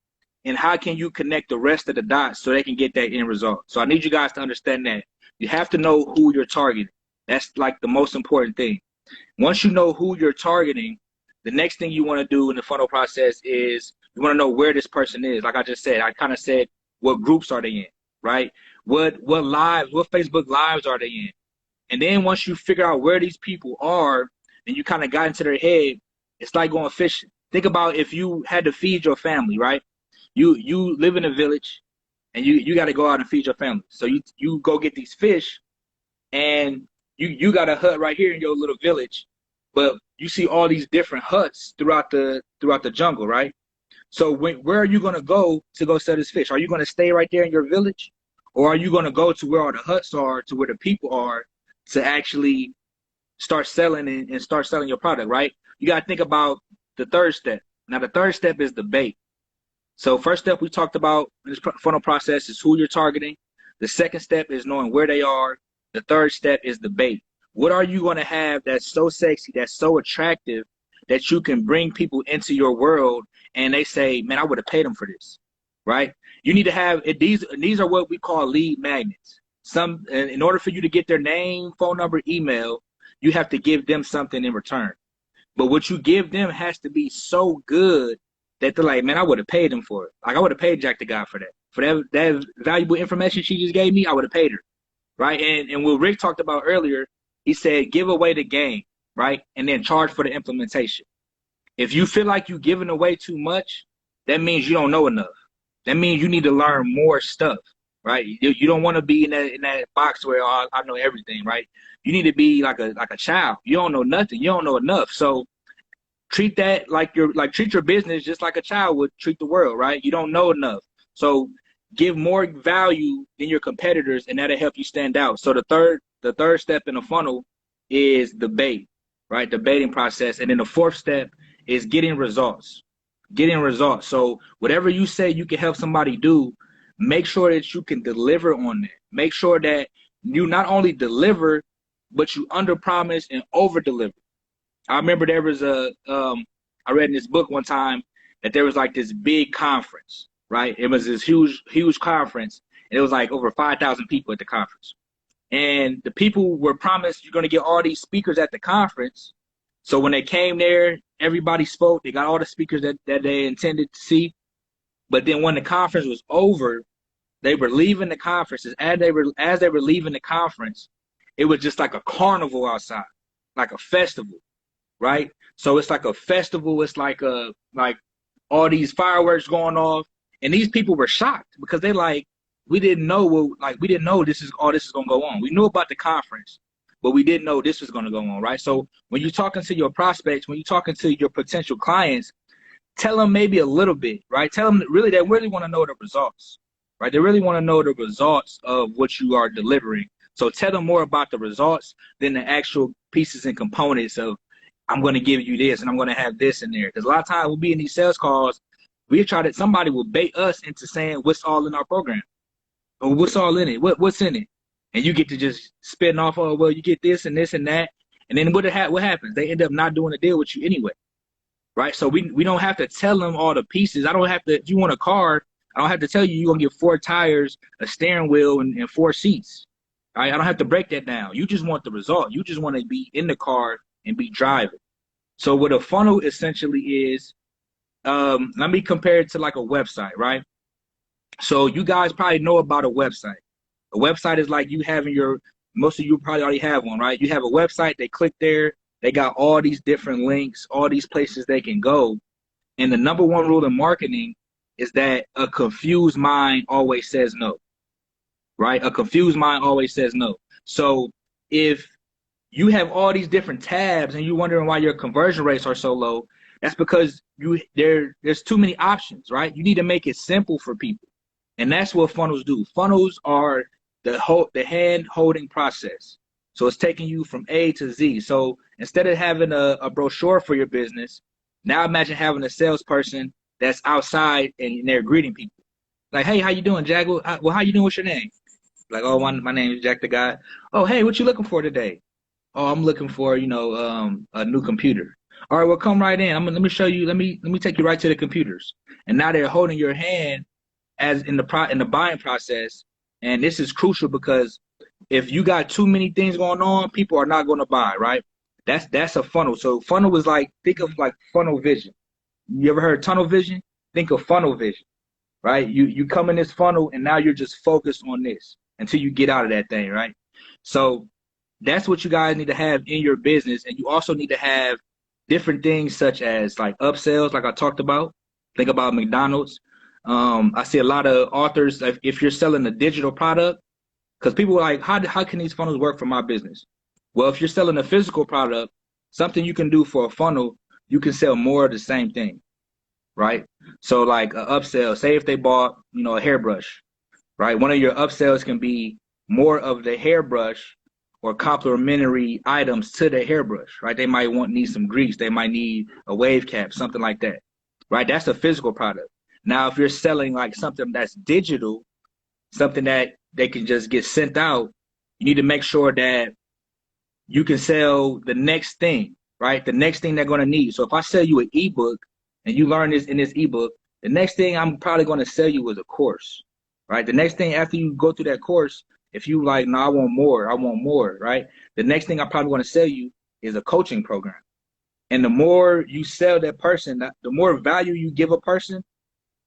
and how can you connect the rest of the dots so they can get that end result. So I need you guys to understand that. You have to know who you're targeting. That's like the most important thing. Once you know who you're targeting, the next thing you want to do in the funnel process is you want to know where this person is. Like I just said, I kind of said, what groups are they in, right? What Facebook lives are they in? And then once you figure out where these people are and you kind of got into their head, it's like going fishing. Think about if you had to feed your family, right? You live in a village and you got to go out and feed your family. So you go get these fish, and you got a hut right here in your little village, but you see all these different huts throughout the jungle, right? So where are you going to go sell this fish? Are you going to stay right there in your village, or are you going to go to where all the huts are, to where the people are, to actually start selling and start selling your product, right? You got to think about the third step. Now, the third step is the bait. So first step we talked about in this funnel process is who you're targeting. The second step is knowing where they are. The third step is the bait. What are you going to have that's so sexy, that's so attractive, that you can bring people into your world and they say, man, I would have paid them for this, right? You need to have these are what we call lead magnets. In order for you to get their name, phone number, email, you have to give them something in return. But what you give them has to be so good that they're like, man, I would have paid them for it. Like, I would have paid Jack the Guy for that. For that valuable information she just gave me, I would have paid her, right? And what Rick talked about earlier, he said, give away the game, right? And then charge for the implementation. If you feel like you're giving away too much, that means you don't know enough. That means you need to learn more stuff, right? You don't want to be in that box where, oh, I know everything, right? You need to be like a child. You don't know nothing. You don't know enough. So treat that treat your business just like a child would treat the world, right? You don't know enough. So give more value than your competitors, and that'll help you stand out. So the the third step in the funnel is debate, right? Debating process. And then the fourth step is getting results. Getting results. So whatever you say you can help somebody do, make sure that you can deliver on that. Make sure that you not only deliver, but you under promise and over deliver. I remember there was I read in this book one time that there was like this big conference, right? It was this huge conference, and it was like over 5,000 people at the conference. And the people were promised you're going to get all these speakers at the conference. So when they came there, everybody spoke. They got all the speakers that they intended to see. But then when the conference was over, they were leaving the conferences. As they were leaving the conference, it was just like a carnival outside, like a festival, right? So it's like a festival. It's like all these fireworks going off, and these people were shocked because they like, we didn't know this is going to go on. We knew about the conference, but we didn't know this was going to go on, right? So when you're talking to your prospects, when you're talking to your potential clients, tell them maybe a little bit, right? Tell them they really want to know the results, right? They really want to know the results of what you are delivering. So tell them more about the results than the actual pieces and components of, I'm going to give you this and I'm going to have this in there. Because a lot of times we'll be in these sales calls, somebody will bait us into saying what's all in our program. Or what's all in it? What's in it? And you get to just spitting off, oh, well, you get this and this and that. And then what happens? They end up not doing a deal with you anyway, right? So we don't have to tell them all the pieces. I don't have to, if you want a car, I don't have to tell you you're going to get 4 tires, a steering wheel, and 4 seats. Right? I don't have to break that down. You just want the result. You just want to be in the car and be driving. So what a funnel essentially is, let me compare it to like a website, right? So you guys probably know about a website. A website is like you having most of you probably already have one, right? You have a website, they click there, they got all these different links, all these places they can go. And the number one rule in marketing is that a confused mind always says no, right? A confused mind always says no. So if you have all these different tabs and you're wondering why your conversion rates are so low, that's because there's too many options, right? You need to make it simple for people. And that's what funnels do. Funnels are the hand-holding process. So it's taking you from A to Z. So instead of having a brochure for your business, now imagine having a salesperson that's outside and they're greeting people. Like, hey, how you doing, Jack? Well, how you doing? What's your name? Like, oh, my name is Jack the Guy. Oh, hey, what you looking for today? Oh, I'm looking for, a new computer. All right, well, come right in. Let me show you. Let me take you right to the computers. And now they're holding your hand as in the buying process. And this is crucial because if you got too many things going on, people are not going to buy, right? That's a funnel. So funnel is like, think of like funnel vision. You ever heard tunnel vision? Think of funnel vision, right? You come in this funnel and now you're just focused on this until you get out of that thing, right? So that's what you guys need to have in your business. And you also need to have different things such as like upsells, like I talked about. Think about McDonald's. I see a lot of authors, if you're selling a digital product, because people are like, how can these funnels work for my business? Well, if you're selling a physical product, something you can do for a funnel, you can sell more of the same thing, right? So like an upsell, say if they bought, a hairbrush, right? One of your upsells can be more of the hairbrush or complementary items to the hairbrush, right? They might need some grease. They might need a wave cap, something like that, right? That's a physical product. Now, if you're selling like something that's digital, something that they can just get sent out, you need to make sure that you can sell the next thing, right? The next thing they're going to need. So if I sell you an ebook and you learn this in this ebook, the next thing I'm probably going to sell you is a course, right? The next thing after you go through that course, if you like, no, I want more, right? The next thing I'm probably going to sell you is a coaching program. And the more you sell that person, the more value you give a person,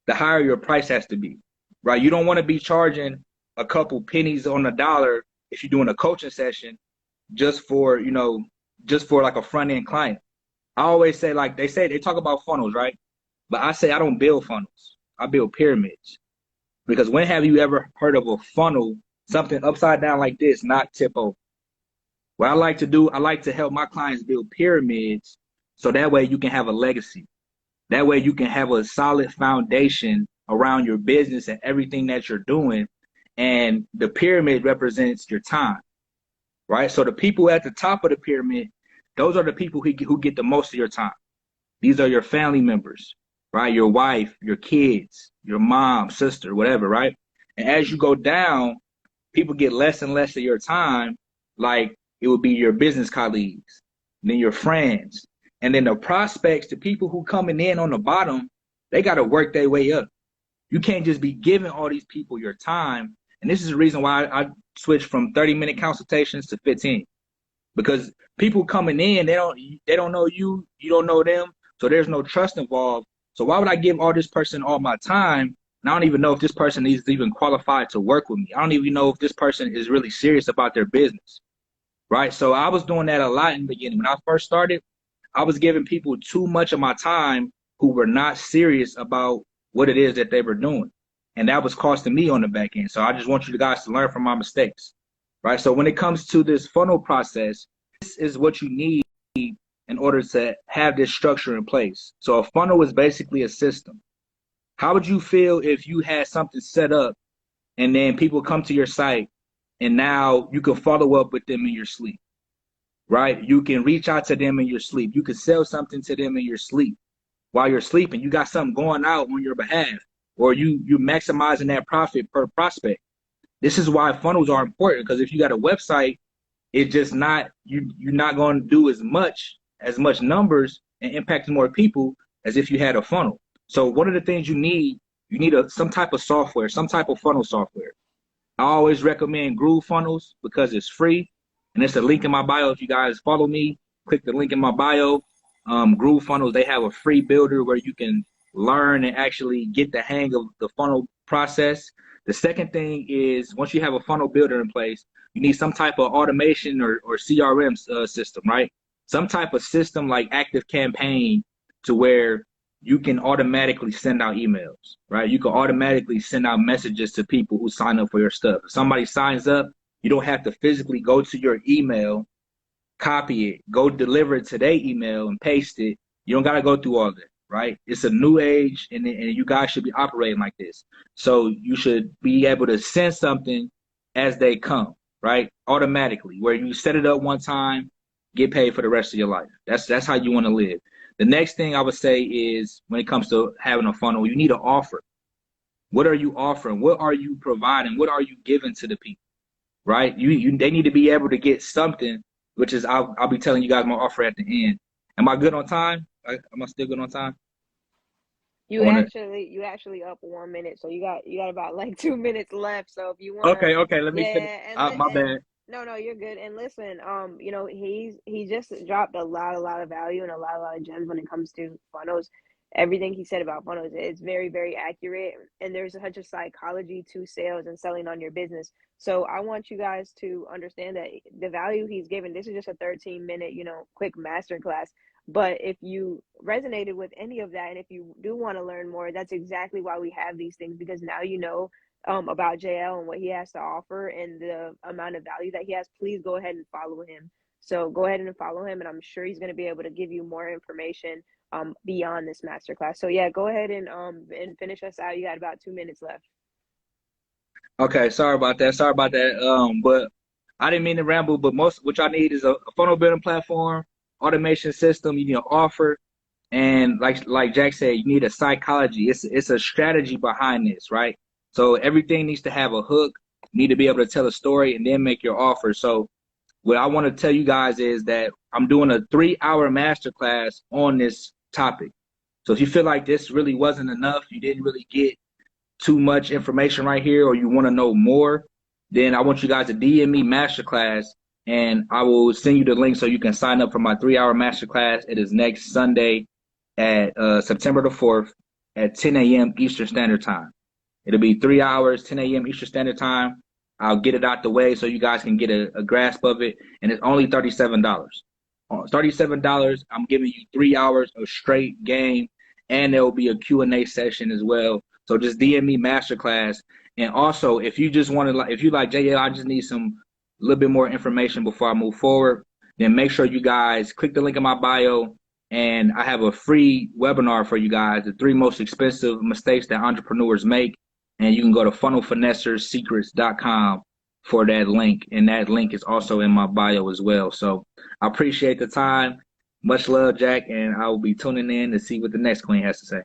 the higher your price has to be, right? You don't want to be charging a couple pennies on the dollar if you're doing a coaching session just for like a front end client. I always say, like they talk about funnels, right? But I say I don't build funnels. I build pyramids. Because when have you ever heard of a funnel, something upside down like this, not tip over? What I like to do, I like to help my clients build pyramids so that way you can have a legacy. That way you can have a solid foundation around your business and everything that you're doing. And the pyramid represents your time. right? So the people at the top of the pyramid, those are the people who get the most of your time. These are your family members, right? Your wife, your kids, your mom, sister, whatever, right? And as you go down, people get less and less of your time, like it would be your business colleagues, then your friends, and then the prospects, the people who coming in on the bottom, they got to work their way up. You can't just be giving all these people your time. And this is the reason why I switched from 30-minute consultations to 15, because people coming in, they don't know you, you don't know them, so there's no trust involved. So why would I give all this person all my time? And I don't even know if this person is even qualified to work with me. I don't even know if this person is really serious about their business, right? So I was doing that a lot in the beginning. When I first started, I was giving people too much of my time who were not serious about what it is that they were doing. And that was costing me on the back end. So I just want you guys to learn from my mistakes, right? So when it comes to this funnel process, this is what you need in order to have this structure in place. So a funnel is basically a system. How would you feel if you had something set up and then people come to your site and now you can follow up with them in your sleep, right? You can reach out to them in your sleep. You can sell something to them in your sleep. While you're sleeping, you got something going out on your behalf, or you're maximizing that profit per prospect. This is why funnels are important, because if you got a website, it's just not, you're not going to do as much numbers and impact more people as if you had a funnel. So one of the things you need some type of software, some type of funnel software. I always recommend Groove Funnels because it's free, and it's a link in my bio. If you guys follow me, click the link in my bio. Groove Funnels, they have a free builder where you can learn and actually get the hang of the funnel process. The second thing is, once you have a funnel builder in place, you need some type of automation or CRM system, right? Some type of system like ActiveCampaign to where you can automatically send out emails, right? You can automatically send out messages to people who sign up for your stuff. If somebody signs up, you don't have to physically go to your email, copy it, go deliver it to their email and paste it. You don't got to go through all that, right? It's a new age, and you guys should be operating like this. So you should be able to send something as they come, right? Automatically, where you set it up one time, get paid for the rest of your life. That's how you want to live. The next thing I would say is, when it comes to having a funnel, you need an offer. What are you offering? What are you providing? What are you giving to the people, right? They need to be able to get something, which is I'll be telling you guys my offer at the end. Am I good on time? Am I still good on time? You actually up 1 minute, so you got about like 2 minutes left. So if you want, okay, let me finish. My bad. No, you're good. And listen, he just dropped a lot of value and a lot of gems when it comes to funnels. Everything he said about funnels, it's very, very accurate. And there's such a psychology to sales and selling on your business. So I want you guys to understand that the value he's given, this is just a 13-minute, quick masterclass. But if you resonated with any of that, and if you do want to learn more, that's exactly why we have these things, because now you know about JL and what he has to offer and the amount of value that he has. Please go ahead and follow him. So go ahead and follow him, and I'm sure he's going to be able to give you more information beyond this masterclass. So yeah, go ahead and finish us out. You got about 2 minutes left. Okay, sorry about that. But I didn't mean to ramble. But most what y'all need is a funnel building platform, automation system. You need an offer, and like Jack said, you need a psychology. It's a strategy behind this, right? So everything needs to have a hook. You need to be able to tell a story and then make your offer. So what I want to tell you guys is that I'm doing a 3-hour masterclass on this topic. So if you feel like this really wasn't enough, you didn't really get too much information right here, or you want to know more, then I want you guys to DM me masterclass, and I will send you the link so you can sign up for my 3-hour masterclass. It is next Sunday at September the 4th at 10 a.m. Eastern Standard Time. It'll be 3 hours, 10 a.m. Eastern Standard Time. I'll get it out the way so you guys can get a grasp of it, and it's only $37. $37, I'm giving you 3 hours of straight game, and there will be a Q&A session as well. So just DM me masterclass. And also, if you just want to, if you like, JL, I just need a little bit more information before I move forward, then make sure you guys click the link in my bio, and I have a free webinar for you guys, the 3 most expensive mistakes that entrepreneurs make. And you can go to funnelfinessersecrets.com for that link. And that link is also in my bio as well. So I appreciate the time. Much love, Jack, and I will be tuning in to see what the next queen has to say.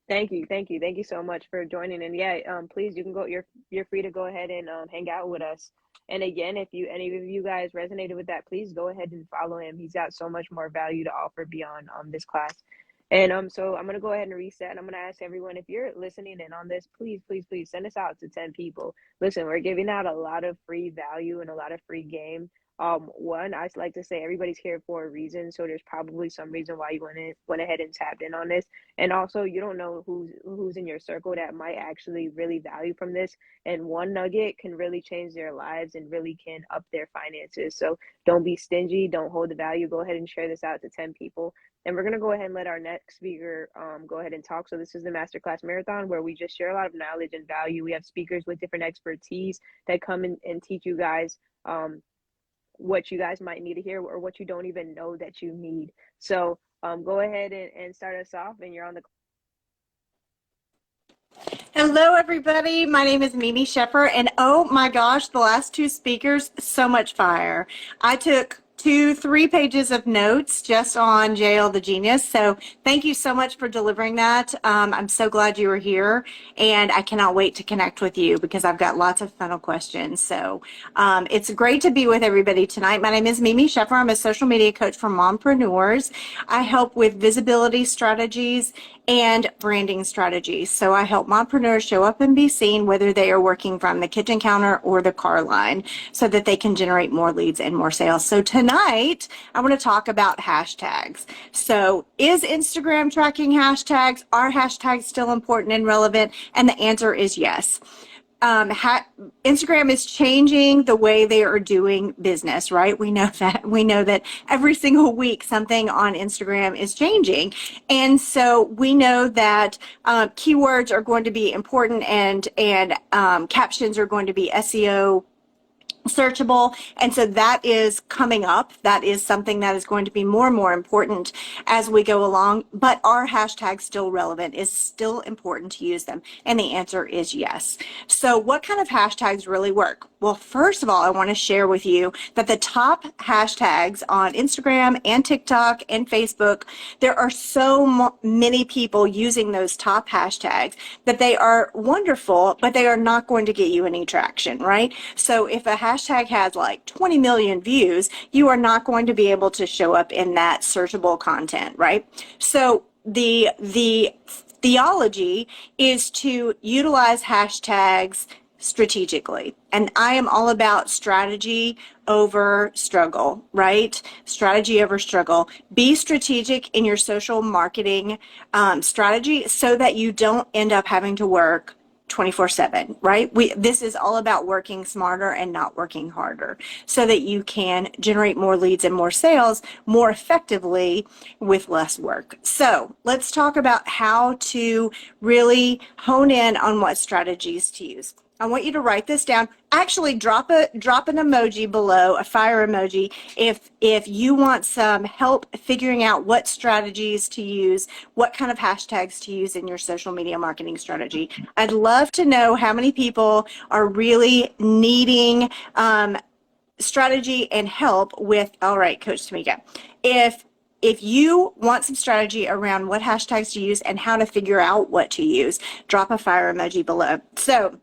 Thank you so much for joining. And yeah, please, you can go. You're free to go ahead and hang out with us. And again, if any of you guys resonated with that, please go ahead and follow him. He's got so much more value to offer beyond this class. And so I'm gonna go ahead and reset. And I'm gonna ask everyone, if you're listening in on this, please, please, please send us out to 10 people. Listen, we're giving out a lot of free value and a lot of free game. One, I like to say everybody's here for a reason, so there's probably some reason why you went ahead and tapped in on this. And also, you don't know who's in your circle that might actually really value from this. And one nugget can really change their lives and really can up their finances. So don't be stingy. Don't hold the value. Go ahead and share this out to 10 people. And we're going to go ahead and let our next speaker go ahead and talk. So this is the Masterclass Marathon, where we just share a lot of knowledge and value. We have speakers with different expertise that come in and teach you guys what you guys might need to hear, or what you don't even know that you need. So go ahead and start us off, and you're on the. Hello, everybody. My name is Mimi Shepard, and oh my gosh, the last two speakers, so much fire. I took 2-3 pages of notes just on JL the Genius. So thank you so much for delivering that. I'm so glad you were here, and I cannot wait to connect with you because I've got lots of funnel questions. So it's great to be with everybody tonight. My name is Mimi Shepard. I'm a social media coach for mompreneurs. I help with visibility strategies and branding strategies. So I help mompreneurs show up and be seen, whether they are working from the kitchen counter or the car line, so that they can generate more leads and more sales. So tonight, I want to talk about hashtags. So is Instagram tracking hashtags? Are hashtags still important and relevant? And the answer is yes. Instagram is changing the way they are doing business, right? We know that. We know that every single week something on Instagram is changing. And so we know that keywords are going to be important, and captions are going to be SEO searchable. And so that is coming up. That is something that is going to be more and more important as we go along. But are hashtags still relevant? Is still important to use them? And the answer is yes. So what kind of hashtags really work? Well, first of all, I want to share with you that the top hashtags on Instagram and TikTok and Facebook, there are so many people using those top hashtags that they are wonderful, but they are not going to get you any traction, right? So if a hashtag has like 20 million views, you are not going to be able to show up in that searchable content, right? So the theology is to utilize hashtags strategically. And I am all about strategy over struggle, right? Strategy over struggle. Be strategic in your social marketing strategy so that you don't end up having to work 24/7, right? This is all about working smarter and not working harder, so that you can generate more leads and more sales more effectively with less work. So let's talk about how to really hone in on what strategies to use. I want you to write this down. Actually, drop an emoji below, a fire emoji, if you want some help figuring out what strategies to use, what kind of hashtags to use in your social media marketing strategy. I'd love to know how many people are really needing strategy and help with. All right, Coach Tamika, if you want some strategy around what hashtags to use and how to figure out what to use, drop a fire emoji below. So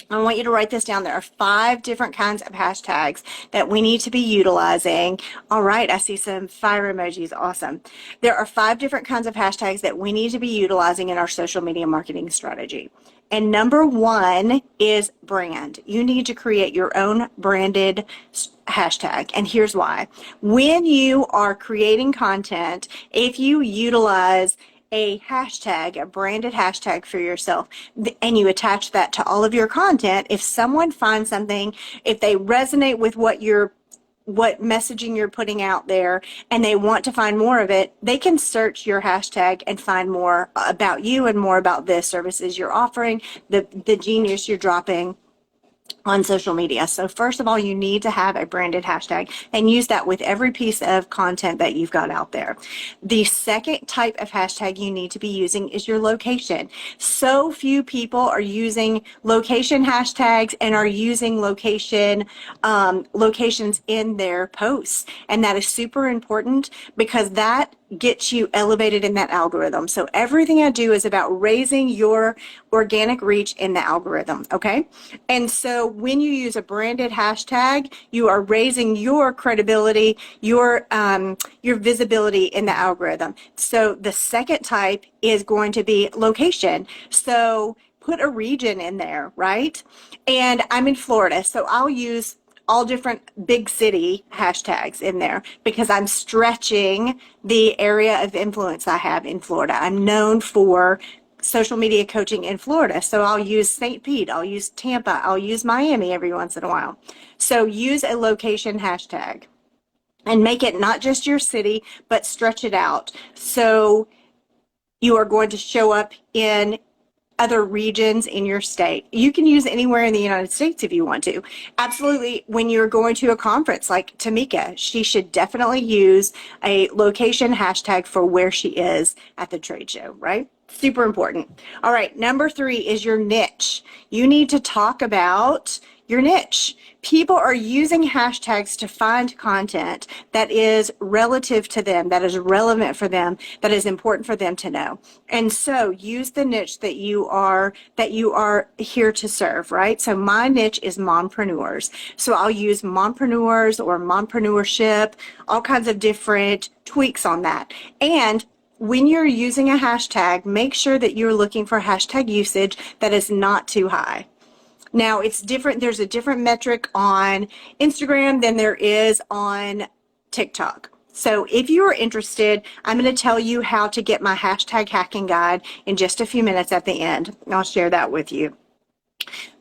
I want you to write this down. There are 5 different kinds of hashtags that we need to be utilizing. All right, I see some fire emojis. Awesome. There are 5 different kinds of hashtags that we need to be utilizing in our social media marketing strategy. And number 1 is brand. You need to create your own branded hashtag. And here's why. When you are creating content, if you utilize a hashtag, a branded hashtag for yourself, and you attach that to all of your content, if someone finds something, if they resonate with what messaging you're putting out there, and they want to find more of it, they can search your hashtag and find more about you and more about the services you're offering, the genius you're dropping, on social media. So first of all, you need to have a branded hashtag and use that with every piece of content that you've got out there. The second type of hashtag you need to be using is your location. So few people are using location hashtags and are using locations in their posts. And that is super important because that gets you elevated in that algorithm. So everything I do is about raising your organic reach in the algorithm, okay? And so when you use a branded hashtag, you are raising your credibility, your visibility in the algorithm. So the second type is going to be location. So put a region in there, right? And I'm in Florida, so I'll use all different big city hashtags in there because I'm stretching the area of influence I have in Florida. I'm known for social media coaching in Florida, so I'll use St. Pete, I'll use Tampa, I'll use Miami every once in a while. So use a location hashtag and make it not just your city, but stretch it out. So you are going to show up in other regions in your state. You can use anywhere in the United States if you want to. Absolutely. When you're going to a conference like Tamika, she should definitely use a location hashtag for where she is at the trade show, right? Super important. All right. Number 3 is your niche. You need to talk about your niche. People are using hashtags to find content that is relative to them, that is relevant for them, that is important for them to know. And so use the niche that you are here to serve, right? So my niche is mompreneurs. So I'll use mompreneurs or mompreneurship, all kinds of different tweaks on that. And when you're using a hashtag, make sure that you're looking for hashtag usage that is not too high. Now, it's different. There's a different metric on Instagram than there is on TikTok. So if you are interested, I'm going to tell you how to get my hashtag hacking guide in just a few minutes at the end. I'll share that with you.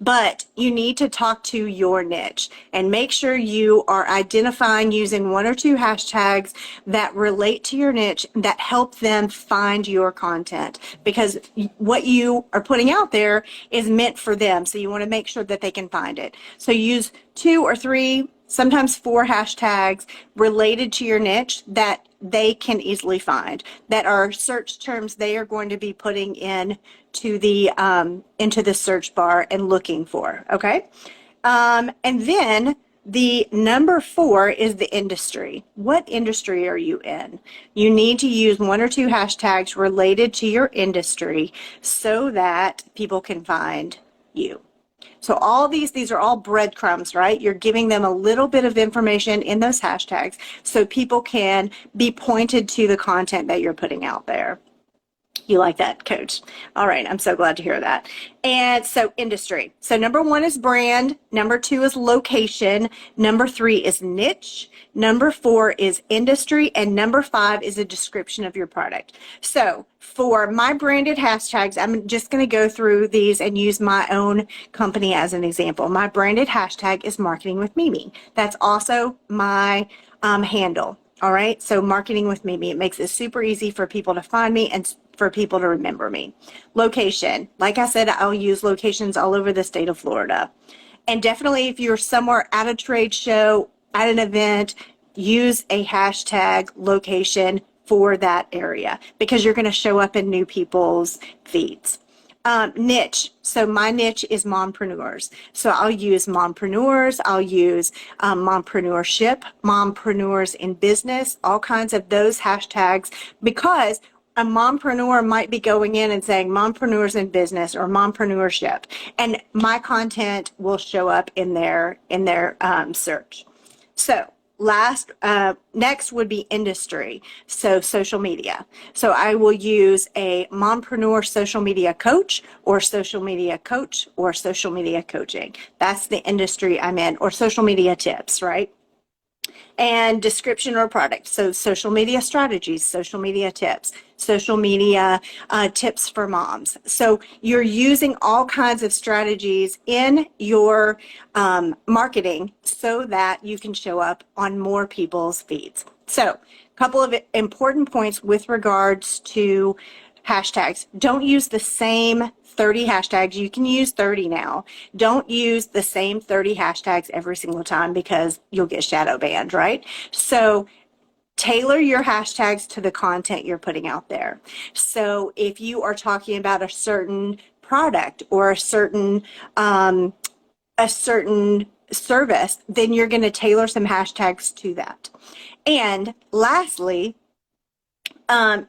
But you need to talk to your niche and make sure you are identifying using 1 or 2 hashtags that relate to your niche that help them find your content, because what you are putting out there is meant for them. So you want to make sure that they can find it. So use 2 or 3, sometimes 4 hashtags related to your niche that they can easily find, that are search terms they are going to be putting in to the into the search bar and looking for. Okay, and then the number 4 is the industry. What industry are you in? You need to use 1 or 2 hashtags related to your industry so that people can find you. So all these are all breadcrumbs, right? You're giving them a little bit of information in those hashtags so people can be pointed to the content that you're putting out there. You like that, Coach? All right, I'm so glad to hear that. And so industry. So number 1 is brand. Number 2 is location. Number 3 is niche. Number 4 is industry. And number 5 is a description of your product. So for my branded hashtags, I'm just going to go through these and use my own company as an example. My branded hashtag is Marketing with Mimi. That's also my handle. All right, so Marketing with Mimi. It makes it super easy for people to find me and for people to remember me. Location. Like I said, I'll use locations all over the state of Florida. And definitely if you're somewhere at a trade show, at an event, use a hashtag location for that area because you're going to show up in new people's feeds. Niche. So my niche is mompreneurs. So I'll use mompreneurs. I'll use mompreneurship, mompreneurs in business, all kinds of those hashtags, because a mompreneur might be going in and saying mompreneurs in business or mompreneurship, and my content will show up in their search. So next would be industry. So social media. So I will use a mompreneur social media coach or social media coach or social media coaching. That's the industry I'm in, or social media tips, right? And description or product. So social media strategies, social media tips, social media tips for moms. So you're using all kinds of strategies in your marketing so that you can show up on more people's feeds. So a couple of important points with regards to hashtags. Don't use the same 30 hashtags. You can use 30 now. Don't use the same 30 hashtags every single time because you'll get shadow banned, right? So tailor your hashtags to the content you're putting out there. So if you are talking about a certain product or a certain service, then you're going to tailor some hashtags to that. And lastly,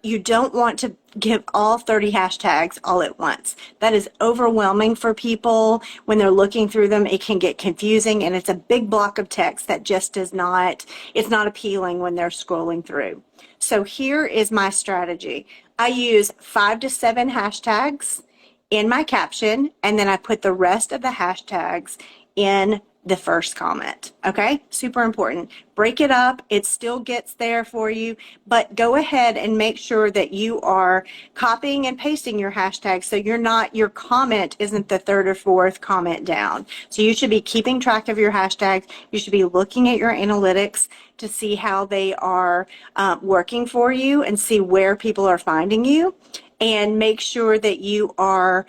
you don't want to give all 30 hashtags all at once. That is overwhelming for people. When they're looking through them, it can get confusing, and it's a big block of text that just it's not appealing when they're scrolling through. So here is my strategy. I use 5 to 7 hashtags in my caption, and then I put the rest of the hashtags in the first comment. Okay, super important. Break it up. It still gets there for you, but go ahead and make sure that you are copying and pasting your hashtags so your comment isn't the third or fourth comment down. So you should be keeping track of your hashtags. You should be looking at your analytics to see how they are working for you and see where people are finding you. And make sure that you are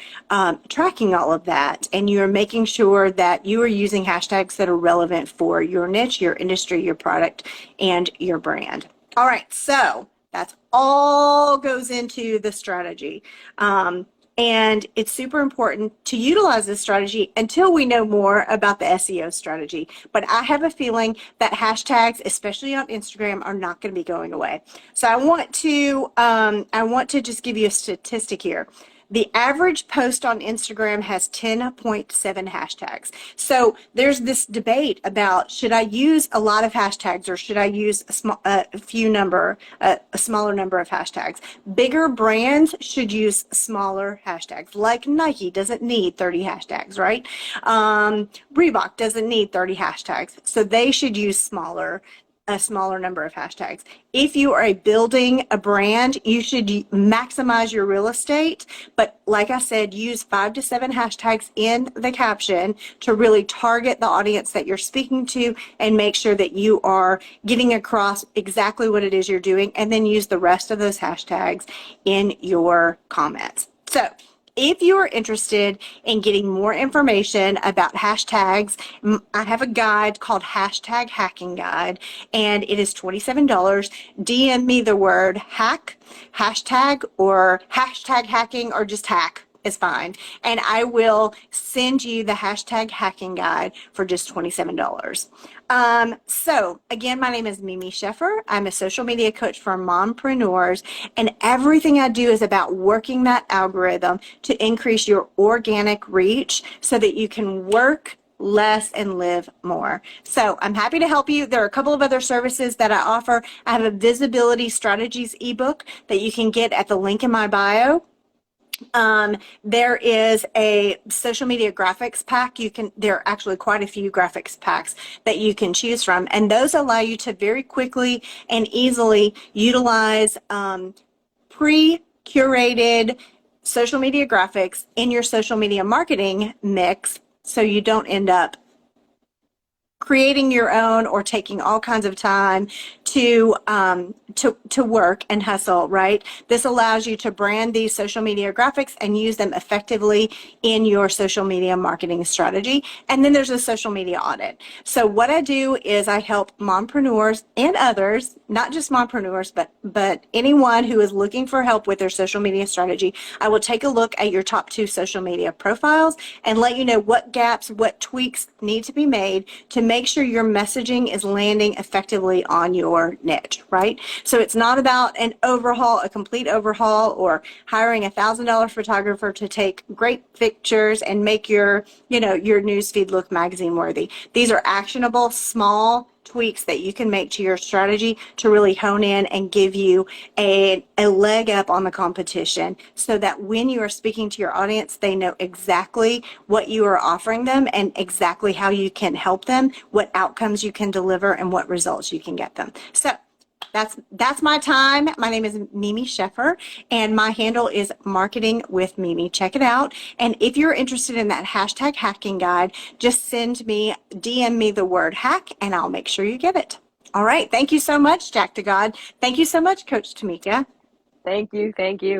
tracking all of that, and you're making sure that you are using hashtags that are relevant for your niche, your industry, your product, and your brand. All right, so that's all goes into the strategy. And it's super important to utilize this strategy until we know more about the SEO strategy. But I have a feeling that hashtags, especially on Instagram, are not going to be going away. So I want to just give you a statistic here. The average post on Instagram has 10.7 hashtags. So there's this debate about, should I use a lot of hashtags or should I use a smaller number of hashtags? Bigger brands should use smaller hashtags. Like Nike doesn't need 30 hashtags, right? Reebok doesn't need 30 hashtags. So they should use a smaller number of hashtags. If you are building a brand, you should maximize your real estate. But like I said, use 5 to 7 hashtags in the caption to really target the audience that you're speaking to and make sure that you are getting across exactly what it is you're doing, and then use the rest of those hashtags in your comments. So if you are interested in getting more information about hashtags, I have a guide called Hashtag Hacking Guide, and it is $27. DM me the word hack, hashtag, or hashtag hacking, or just hack is fine. And I will send you the Hashtag Hacking Guide for just $27. So again, my name is Mimi Sheffer. I'm a social media coach for mompreneurs, and everything I do is about working that algorithm to increase your organic reach so that you can work less and live more. So I'm happy to help you. There are a couple of other services that I offer. I have a visibility strategies ebook that you can get at the link in my bio. There is a social media graphics pack. There are actually quite a few graphics packs that you can choose from, and those allow you to very quickly and easily utilize pre-curated social media graphics in your social media marketing mix, so you don't end up creating your own or taking all kinds of time to work and hustle, right? This allows you to brand these social media graphics and use them effectively in your social media marketing strategy. And then there's a social media audit. So what I do is I help mompreneurs and others, not just mompreneurs, but anyone who is looking for help with their social media strategy. I will take a look at your top 2 social media profiles and let you know what gaps, what tweaks need to be made to make sure your messaging is landing effectively on your niche, right? So it's not about an overhaul, a complete overhaul, or hiring $1,000 photographer to take great pictures and make your newsfeed look magazine worthy. These are actionable, small tweaks that you can make to your strategy to really hone in and give you a leg up on the competition, so that when you are speaking to your audience, they know exactly what you are offering them and exactly how you can help them, what outcomes you can deliver, and what results you can get them. So that's my time. My name is Mimi Sheffer, and my handle is Marketing with Mimi. Check it out. And if you're interested in that Hashtag Hacking Guide, just DM me the word hack, and I'll make sure you get it. All right. Thank you so much, Jack to God. Thank you so much, Coach Tamika. Thank you.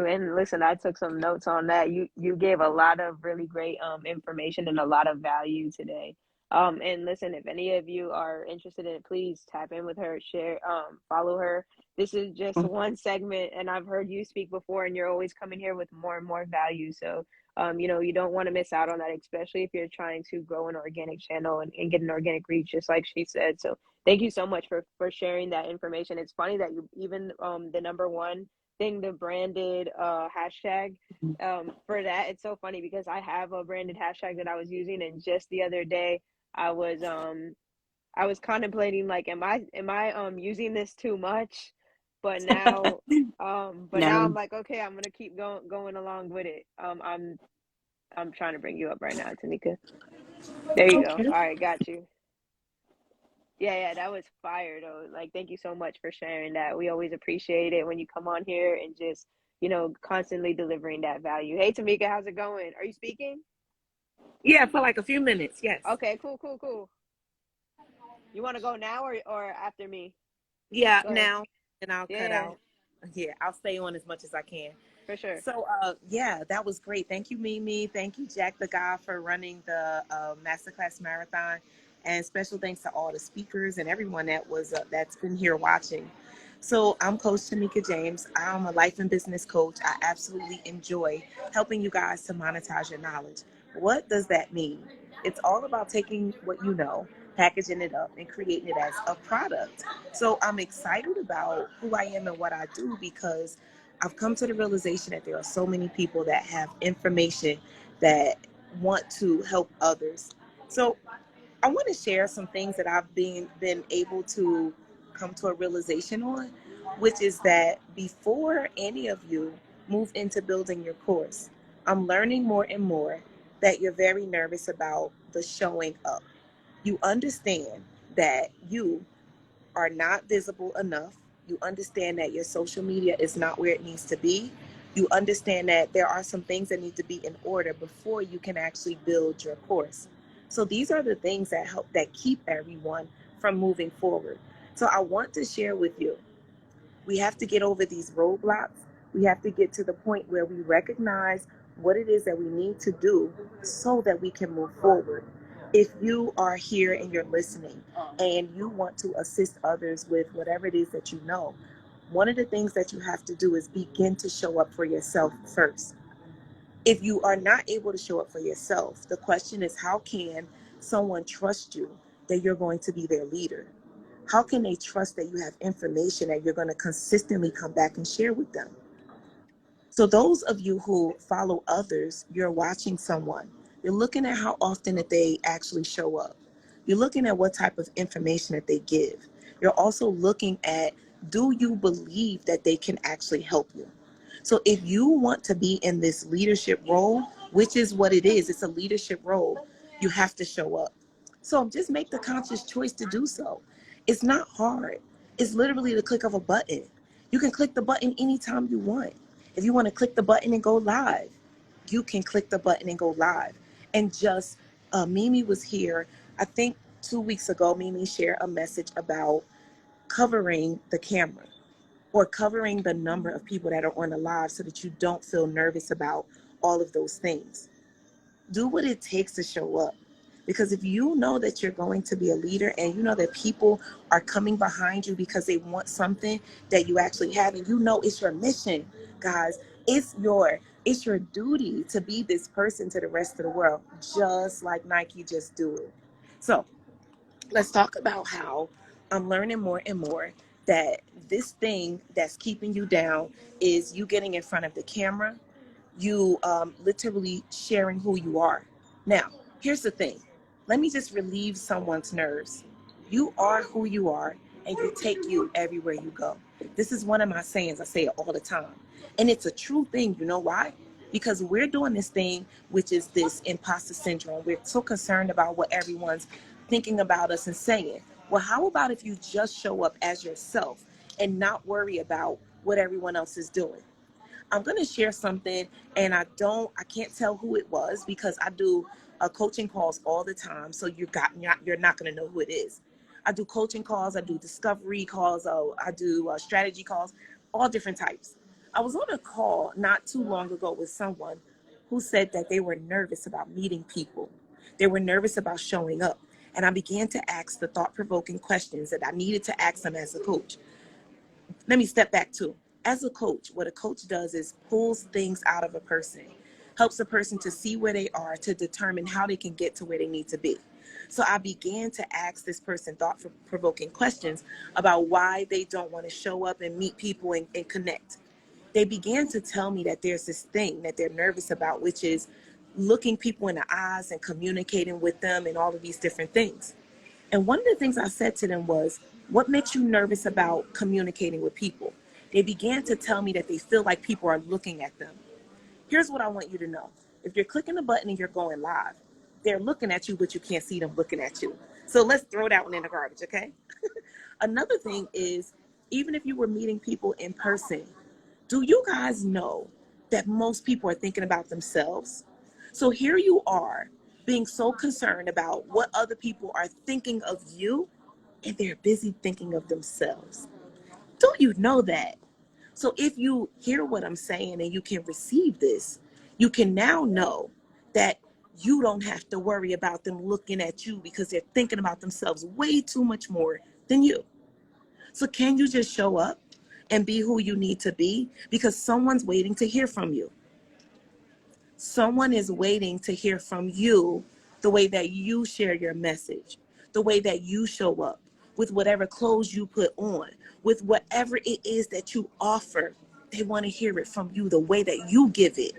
And listen, I took some notes on that. You gave a lot of really great information and a lot of value today. And listen, if any of you are interested in it, please tap in with her, share, follow her. This is just one segment, and I've heard you speak before, and you're always coming here with more and more value. So, you don't want to miss out on that, especially if you're trying to grow an organic channel and get an organic reach, just like she said. So, thank you so much for sharing that information. It's funny that you even the number one thing, the branded hashtag for that. It's so funny because I have a branded hashtag that I was using, and just the other day I was contemplating, like, am I using this too much? But now now I'm No. like, okay, I'm gonna keep going along with it. I'm trying to bring you up right now, Tanika. There you go. Okay. All right, got you. Yeah, that was fire though. Like, thank you so much for sharing that. We always appreciate it when you come on here and just, constantly delivering that value. Hey, Tamika, how's it going? Are you speaking? Yeah, for like a few minutes. Yes. Okay, cool. You want to go now or after me? Yeah, Go ahead. now, and I'll cut Yeah, out. Yeah, I'll stay on as much as I can. for sure. So, yeah, that was great. Thank you, Mimi. Thank you, Jack the Guy, for running the Masterclass Marathon. And special thanks to all the speakers and everyone that's been here watching. So, I'm Coach Tamika James. I'm a life and business coach. I absolutely enjoy helping you guys to monetize your knowledge. What does that mean? It's all about taking what you know, packaging it up, and creating it as a product. So, I'm excited about who I am and what I do because I've come to the realization that there are so many people that have information that want to help others. So I want to share some things that I've been able to come to a realization on, which is that before any of you move into building your course, I'm learning more and more that you're very nervous about the showing up. You understand that you are not visible enough. You understand that your social media is not where it needs to be. You understand that there are some things that need to be in order before you can actually build your course. So these are the things that keep everyone from moving forward. So I want to share with you, we have to get over these roadblocks. We have to get to the point where we recognize what it is that we need to do so that we can move forward. If you are here and you're listening and you want to assist others with whatever it is that you know, one of the things that you have to do is begin to show up for yourself first. If you are not able to show up for yourself, the question is, how can someone trust you that you're going to be their leader? How can they trust that you have information that you're going to consistently come back and share with them? So those of you who follow others, you're watching someone. You're looking at how often that they actually show up. You're looking at what type of information that they give. You're also looking at, do you believe that they can actually help you? So if you want to be in this leadership role, which is what it is, it's a leadership role, you have to show up. So just make the conscious choice to do so. It's not hard. It's literally the click of a button. You can click the button anytime you want. If you want to click the button and go live, you can click the button and go live. And just, Mimi was here, I think 2 weeks ago, Mimi shared a message about covering the camera or covering the number of people that are on the live so that you don't feel nervous about all of those things. Do what it takes to show up. Because if you know that you're going to be a leader and you know that people are coming behind you because they want something that you actually have, and you know it's your mission, guys, it's your duty to be this person to the rest of the world, just like Nike just do it. So let's talk about how I'm learning more and more that this thing that's keeping you down is you getting in front of the camera, you literally sharing who you are. Now, here's the thing. Let me just relieve someone's nerves. You are who you are, and you take you everywhere you go. This is one of my sayings. I say it all the time. And it's a true thing. You know why? Because we're doing this thing, which is this imposter syndrome. We're so concerned about what everyone's thinking about us and saying. Well, how about if you just show up as yourself and not worry about what everyone else is doing? I'm going to share something, and I can't tell who it was because I do coaching calls all the time. So you're not going to know who it is. I do coaching calls, I do discovery calls, I do strategy calls, all different types. I was on a call not too long ago with someone who said that they were nervous about meeting people. They were nervous about showing up. And I began to ask the thought-provoking questions that I needed to ask them as a coach. Let me step back too. As a coach, what a coach does is pulls things out of a person, helps a person to see where they are to determine how they can get to where they need to be. So I began to ask this person thought-provoking questions about why they don't want to show up and meet people and connect. They began to tell me that there's this thing that they're nervous about, which is looking people in the eyes and communicating with them and all of these different things. And one of the things I said to them was, what makes you nervous about communicating with people? They began to tell me that they feel like people are looking at them. Here's what I want you to know. If you're clicking the button and you're going live, they're looking at you, but you can't see them looking at you. So let's throw that one in the garbage, okay? Another thing is, even if you were meeting people in person, do you guys know that most people are thinking about themselves? So here you are being so concerned about what other people are thinking of you, and they're busy thinking of themselves. Don't you know that? So if you hear what I'm saying and you can receive this, you can now know that you don't have to worry about them looking at you because they're thinking about themselves way too much more than you. So can you just show up and be who you need to be? Because someone's waiting to hear from you. Someone is waiting to hear from you the way that you share your message, the way that you show up, with whatever clothes you put on, with whatever it is that you offer. They want to hear it from you the way that you give it.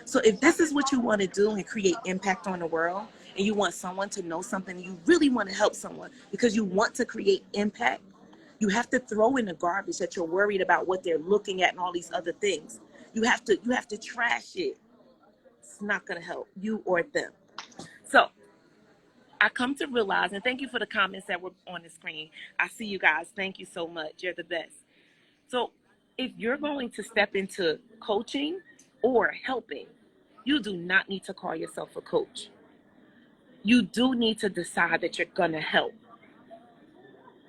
So if this is what you want to do and create impact on the world, and you want someone to know something, you really want to help someone because you want to create impact, you have to throw in the garbage that you're worried about what they're looking at and all these other things. You have to trash it. It's not going to help you or them. So I come to realize, and thank you for the comments that were on the screen. I see you guys. Thank you so much. You're the best. So if you're going to step into coaching or helping, you do not need to call yourself a coach. You do need to decide that you're going to help.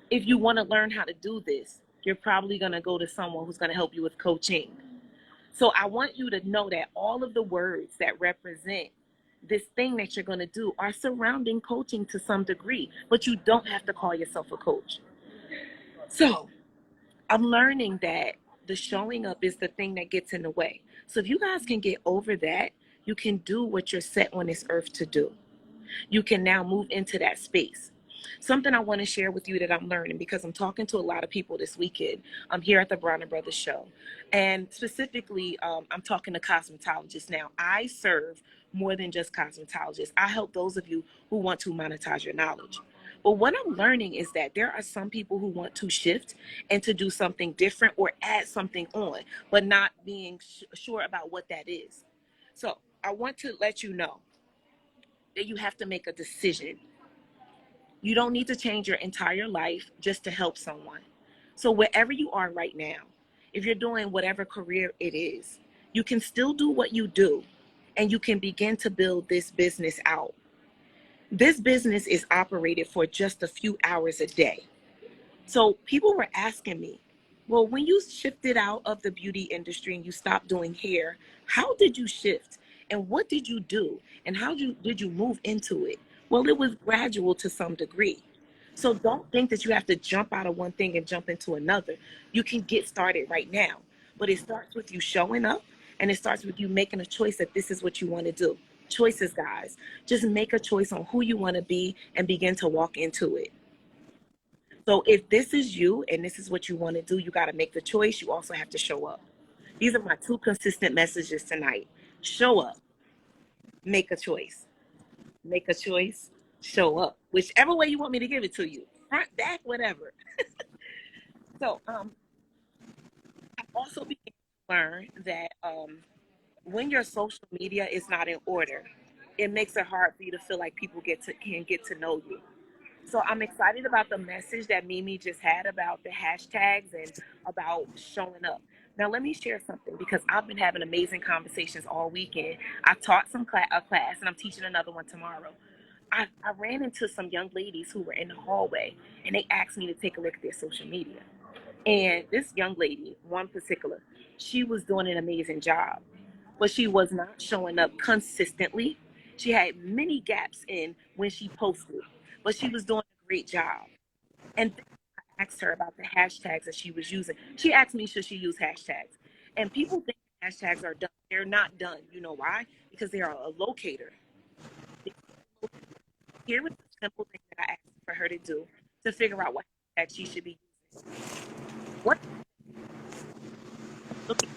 If you want to learn how to do this, you're probably going to go to someone who's going to help you with coaching. So I want you to know that all of the words that represent this thing that you're going to do are surrounding coaching to some degree, but you don't have to call yourself a coach. So I'm learning that the showing up is the thing that gets in the way. So if you guys can get over that, you can do what you're set on this earth to do. You can now move into that space. Something I want to share with you that I'm learning, because I'm talking to a lot of people this weekend. I'm here at the Brown and Brothers show. And specifically, I'm talking to cosmetologists now. I serve more than just cosmetologists. I help those of you who want to monetize your knowledge. But what I'm learning is that there are some people who want to shift and to do something different or add something on, but not being sure about what that is. So I want to let you know that you have to make a decision. You don't need to change your entire life just to help someone. So wherever you are right now, if you're doing whatever career it is, you can still do what you do and you can begin to build this business out. This business is operated for just a few hours a day. So people were asking me, well, when you shifted out of the beauty industry and you stopped doing hair, how did you shift? And what did you do? And how did you move into it? Well, it was gradual to some degree. So don't think that you have to jump out of one thing and jump into another. You can get started right now. But it starts with you showing up, and it starts with you making a choice that this is what you want to do. Choices, guys. Just make a choice on who you want to be and begin to walk into it. So if this is you and this is what you want to do, you got to make the choice. You also have to show up. These are my two consistent messages tonight. Show up, make a choice. Make a choice, show up. Whichever way you want me to give it to you. Front, back, whatever. So I also began to learn that when your social media is not in order, it makes it hard for you to feel like people can get to know you. So I'm excited about the message that Mimi just had about the hashtags and about showing up. Now, let me share something, because I've been having amazing conversations all weekend. I taught a class, and I'm teaching another one tomorrow. I ran into some young ladies who were in the hallway, and they asked me to take a look at their social media. And this young lady, one particular, she was doing an amazing job, but she was not showing up consistently. She had many gaps in when she posted, but she was doing a great job. And then I asked her about the hashtags that she was using. She asked me, should she use hashtags? And people think hashtags are done. They're not done. You know why? Because they are a locator. Here was the simple thing that I asked for her to do to figure out what hashtag she should be using. What looking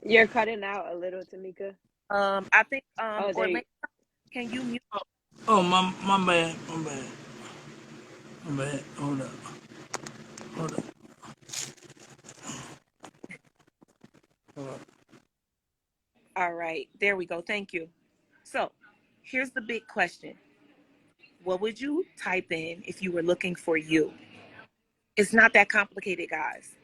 You're cutting out a little, Tamika. I think Oh, there you. Orlando, can you mute? Oh, my bad, my bad, my bad. Hold up, hold up, hold up. All right, there we go. Thank you. So here's the big question. What would you type in if you were looking for you? It's not that complicated, guys.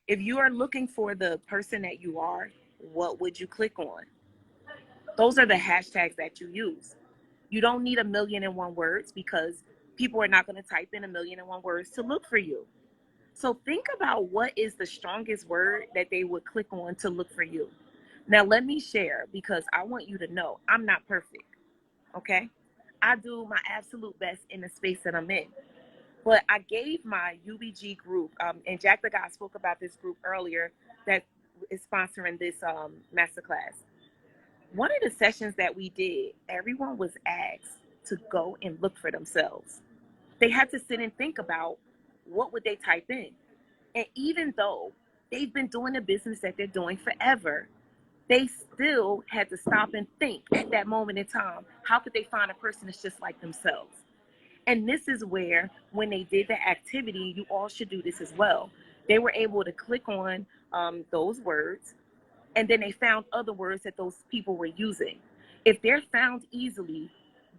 If you are looking for the person that you are, what would you click on? Those are the hashtags that you use. You don't need 1,000,001 words because people are not going to type in 1,000,001 words to look for you. So think about what is the strongest word that they would click on to look for you. Now, let me share because I want you to know I'm not perfect. Okay. I do my absolute best in the space that I'm in. But I gave my UBG group, and Jack the Guy spoke about this group earlier that is sponsoring this masterclass. One of the sessions that we did, everyone was asked to go and look for themselves. They had to sit and think about what would they type in. And even though they've been doing the business that they're doing forever, they still had to stop and think at that moment in time, how could they find a person that's just like themselves? And this is where, when they did the activity, you all should do this as well. They were able to click on those words, and then they found other words that those people were using. If they're found easily,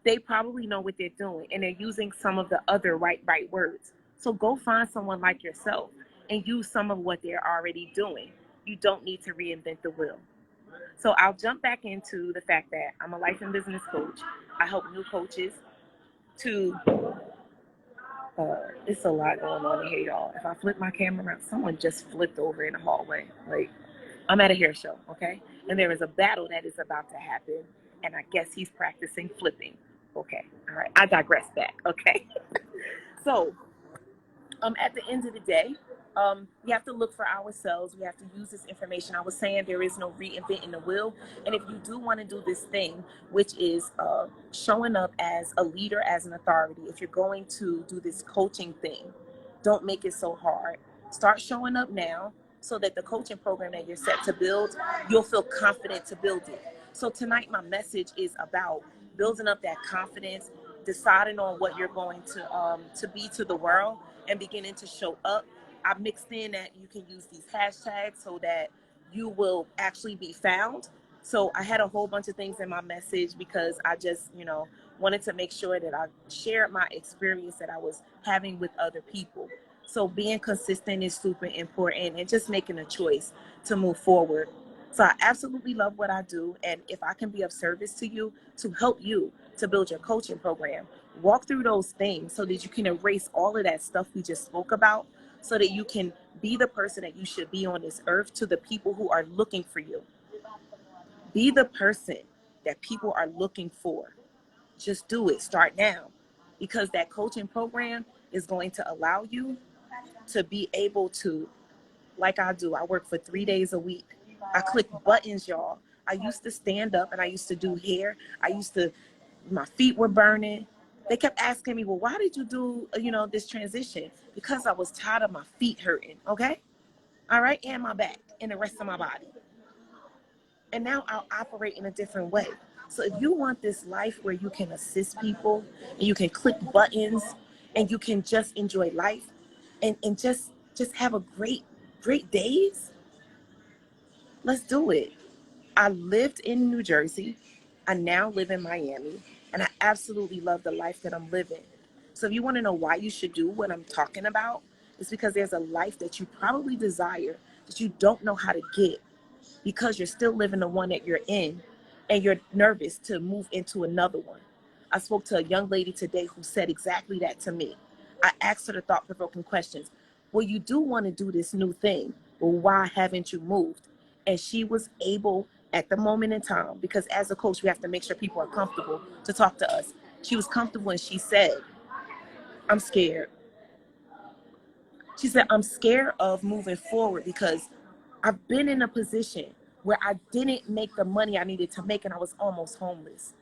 they probably know what they're doing, and they're using some of the other right words. So go find someone like yourself and use some of what they're already doing. You don't need to reinvent the wheel. So I'll jump back into the fact that I'm a life and business coach. I help new coaches to it's a lot going on in here, y'all. If I flip my camera around, someone just flipped over in the hallway. Like, I'm at a hair show, okay? And there is a battle that is about to happen, and I guess he's practicing flipping. Okay, all right. I digress back, okay? So, at the end of the day, we have to look for ourselves. We have to use this information. I was saying there is no reinventing the wheel. And if you do want to do this thing, which is showing up as a leader, as an authority, if you're going to do this coaching thing, don't make it so hard. Start showing up now so that the coaching program that you're set to build, you'll feel confident to build it. So tonight, my message is about building up that confidence, deciding on what you're going to be to the world, and beginning to show up. I mixed in that you can use these hashtags so that you will actually be found. So I had a whole bunch of things in my message because I just, wanted to make sure that I shared my experience that I was having with other people. So being consistent is super important, and just making a choice to move forward. So I absolutely love what I do. And if I can be of service to you to help you to build your coaching program, walk through those things so that you can erase all of that stuff we just spoke about, so that you can be the person that you should be on this earth to the people who are looking for you. Be the person that people are looking for. Just do it. Start now, because that coaching program is going to allow you to be able to, like I do, I work for 3 days a week. I click buttons, y'all. I used to stand up and I used to do hair. My feet were burning. They kept asking me, well, why did you do, this transition? Because I was tired of my feet hurting, okay? All right, and my back and the rest of my body. And now I'll operate in a different way. So if you want this life where you can assist people and you can click buttons and you can just enjoy life and just have a great days, let's do it. I lived in New Jersey. I now live in Miami, and I absolutely love the life that I'm living. So if you want to know why you should do what I'm talking about, it's because there's a life that you probably desire that you don't know how to get because you're still living the one that you're in, and you're nervous to move into another one. I spoke to a young lady today who said exactly that to me. I asked her the thought-provoking questions. well, you do want to do this new thing. Well, why haven't you moved? And she was able at the moment in time, because as a coach, we have to make sure people are comfortable to talk to us. She was comfortable and she said, I'm scared. She said, I'm scared of moving forward because I've been in a position where I didn't make the money I needed to make and I was almost homeless.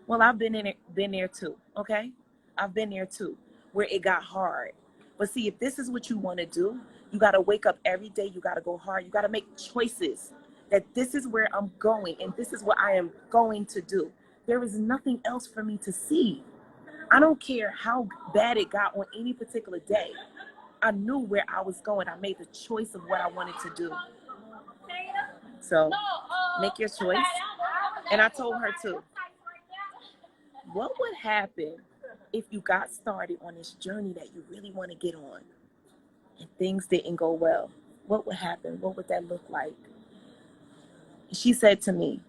Well, I've been there too, okay? I've been there too, where it got hard. But see, if this is what you want to do, you got to wake up every day. You got to go hard. You got to make choices that this is where I'm going and this is what I am going to do. There is nothing else for me to see. I don't care how bad it got on any particular day. I knew where I was going. I made the choice of what I wanted to do. So make your choice. And I told her too, what would happen if you got started on this journey that you really want to get on and things didn't go well? What would happen? What would that look like? She said to me,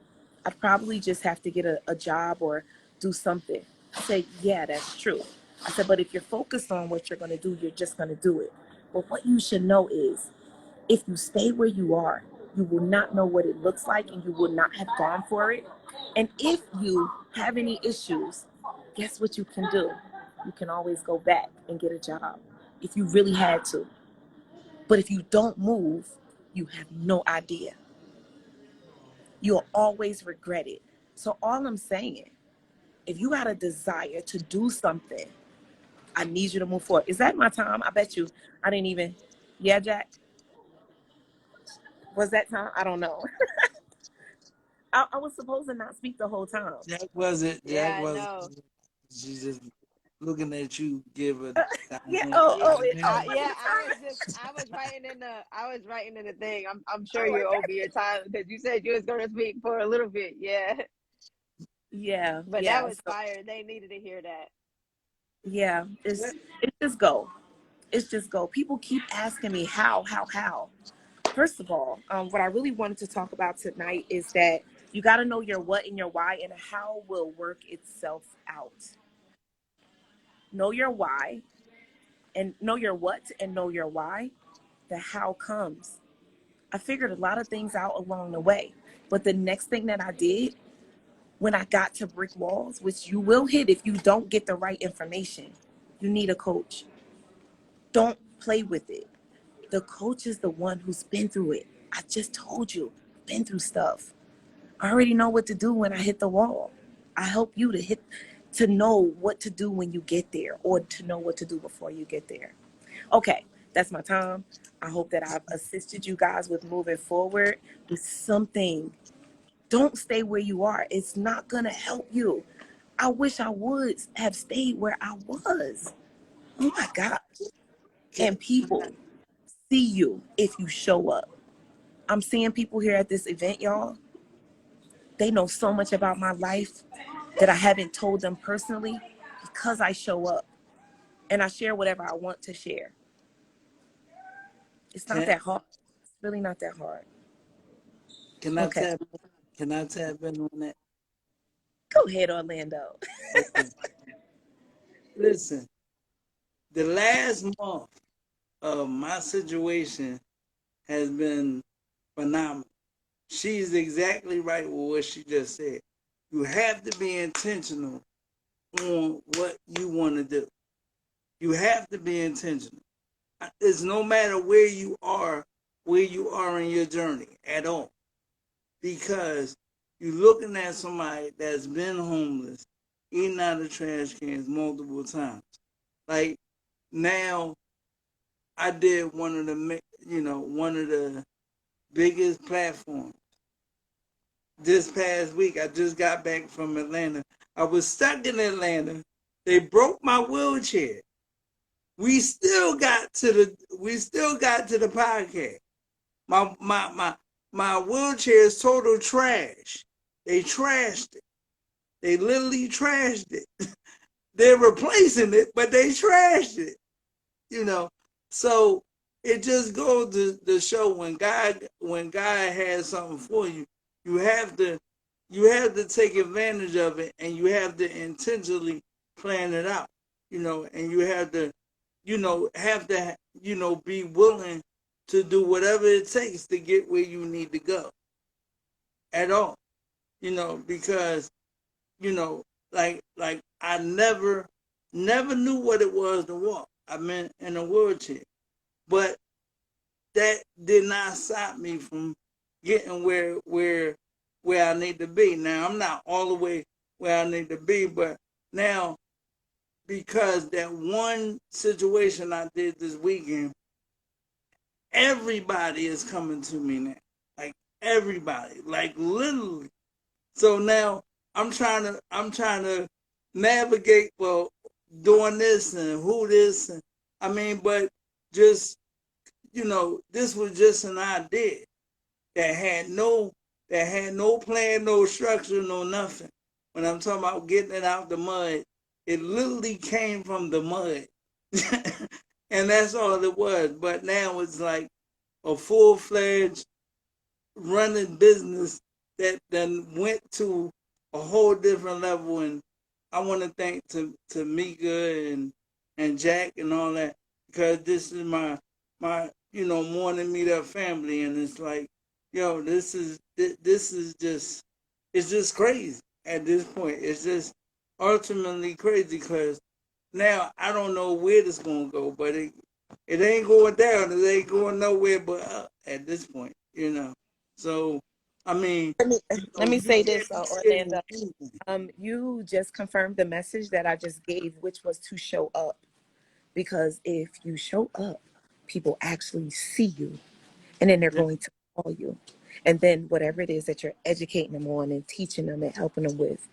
I'd probably just have to get a job or do something. I said, yeah, that's true. I said, but if you're focused on what you're going to do, you're just going to do it. But what you should know is if you stay where you are, you will not know what it looks like and you will not have gone for it. And if you have any issues, guess what you can do? You can always go back and get a job if you really had to. But if you don't move, you have no idea. You'll always regret it. So all I'm saying, if you got a desire to do something, I need you to move forward. Is that my time? I bet you I didn't even, yeah, Jack? Was that time? I don't know. I was supposed to not speak the whole time. Jack wasn't. Yeah, Jack I wasn't. know. She's just looking at you. Give a. Yeah. Yeah, Was yeah. it time? I was writing in the thing. I'm sure Oh my you're God. over your time because you said you was gonna speak for a little bit. Yeah, Yeah. but that Yeah. was So fire. They needed to hear that. yeah, it's just go. It's just go. People keep asking me how. First of all, what I really wanted to talk about tonight is that you got to know your what and your why, and how will work itself out. Know your why, and know your what, and know your why. The how comes. I figured a lot of things out along the way, but the next thing that I did when I got to brick walls, which you will hit if you don't get the right information, you need a coach. Don't play with it. The coach is the one who's been through it. I just told you, been through stuff. I already know what to do when I hit the wall. I help you to know what to do when you get there, or to know what to do before you get there. Okay, that's my time. I hope that I've assisted you guys with moving forward with something. Don't stay where you are. It's not gonna help you. I wish I would have stayed where I was. Oh my God. Can, And people see you if you show up. I'm seeing people here at this event, y'all. They know so much about my life that I haven't told them personally because I show up and I share whatever I want to share. It's not can, that hard. It's really not that hard. can I Okay. tap? Can I tap in on that? Go ahead, Orlando. Okay. Listen, the last month of my situation has been phenomenal. She's exactly right with what she just said. You have to be intentional on what you want to do. You have to be intentional. It's no matter where you are in your journey at all. Because you're looking at somebody that's been homeless, eating out of trash cans multiple times. Like now, I did one of the biggest platforms. This past week, I just got back from Atlanta. I was stuck in Atlanta. They broke my wheelchair. We still got to the podcast. My wheelchair is total trash. They trashed it. They literally trashed it. They're replacing it, but they trashed it. So it just goes to show when God has something for you, you have to take advantage of it, and you have to intentionally plan it out. And you have to be willing to do whatever it takes to get where you need to go at all. Because, like I never knew what it was to walk. I mean, in a wheelchair. But that did not stop me from getting where I need to be. Now I'm not all the way where I need to be, but now because that one situation I did this weekend, everybody is coming to me now. Like everybody, like literally. So now I'm trying to navigate doing this and who this and I mean, but just this was just an idea that had no plan, no structure, no nothing. When I'm talking about getting it out the mud, it literally came from the mud. And that's all it was. But now it's like a full-fledged running business that then went to a whole different level. And I want to thank to Mika and Jack and all that, because this is my morning meetup family, and it's like, this is just, it's just crazy at this point. It's just ultimately crazy because now I don't know where this gonna go, but it ain't going down. It ain't going nowhere but up at this point, So, I mean, Let me you say can't this, be scared Orlando. of anything. You just confirmed the message that I just gave, which was to show up. Because if you show up, people actually see you, and then they're going to call you. And then whatever it is that you're educating them on and teaching them and helping them with,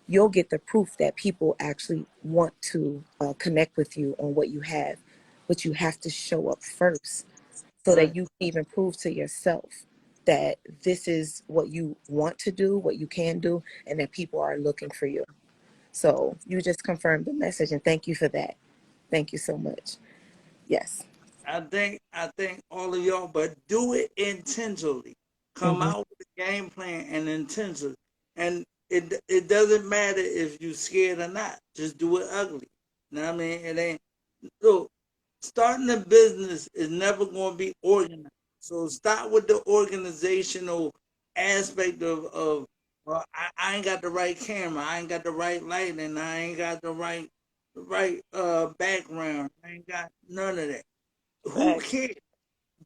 you'll get the proof that people actually want to connect with you on what you have. But you have to show up first so that you can even prove to yourself that this is what you want to do, what you can do, and that people are looking for you. So you just confirmed the message, and thank you for that. Thank you so much. Yes. I think all of y'all, but do it intentionally. Come Mm-hmm. out with a game plan and intentionally. And it doesn't matter if you scared or not. Just do it ugly. You know what I mean? It ain't look, starting a business is never gonna be organized. So start with the organizational aspect of well, I ain't got the right camera, I ain't got the right lighting, I ain't got the right background, I ain't got none of that. Who Facts. cares?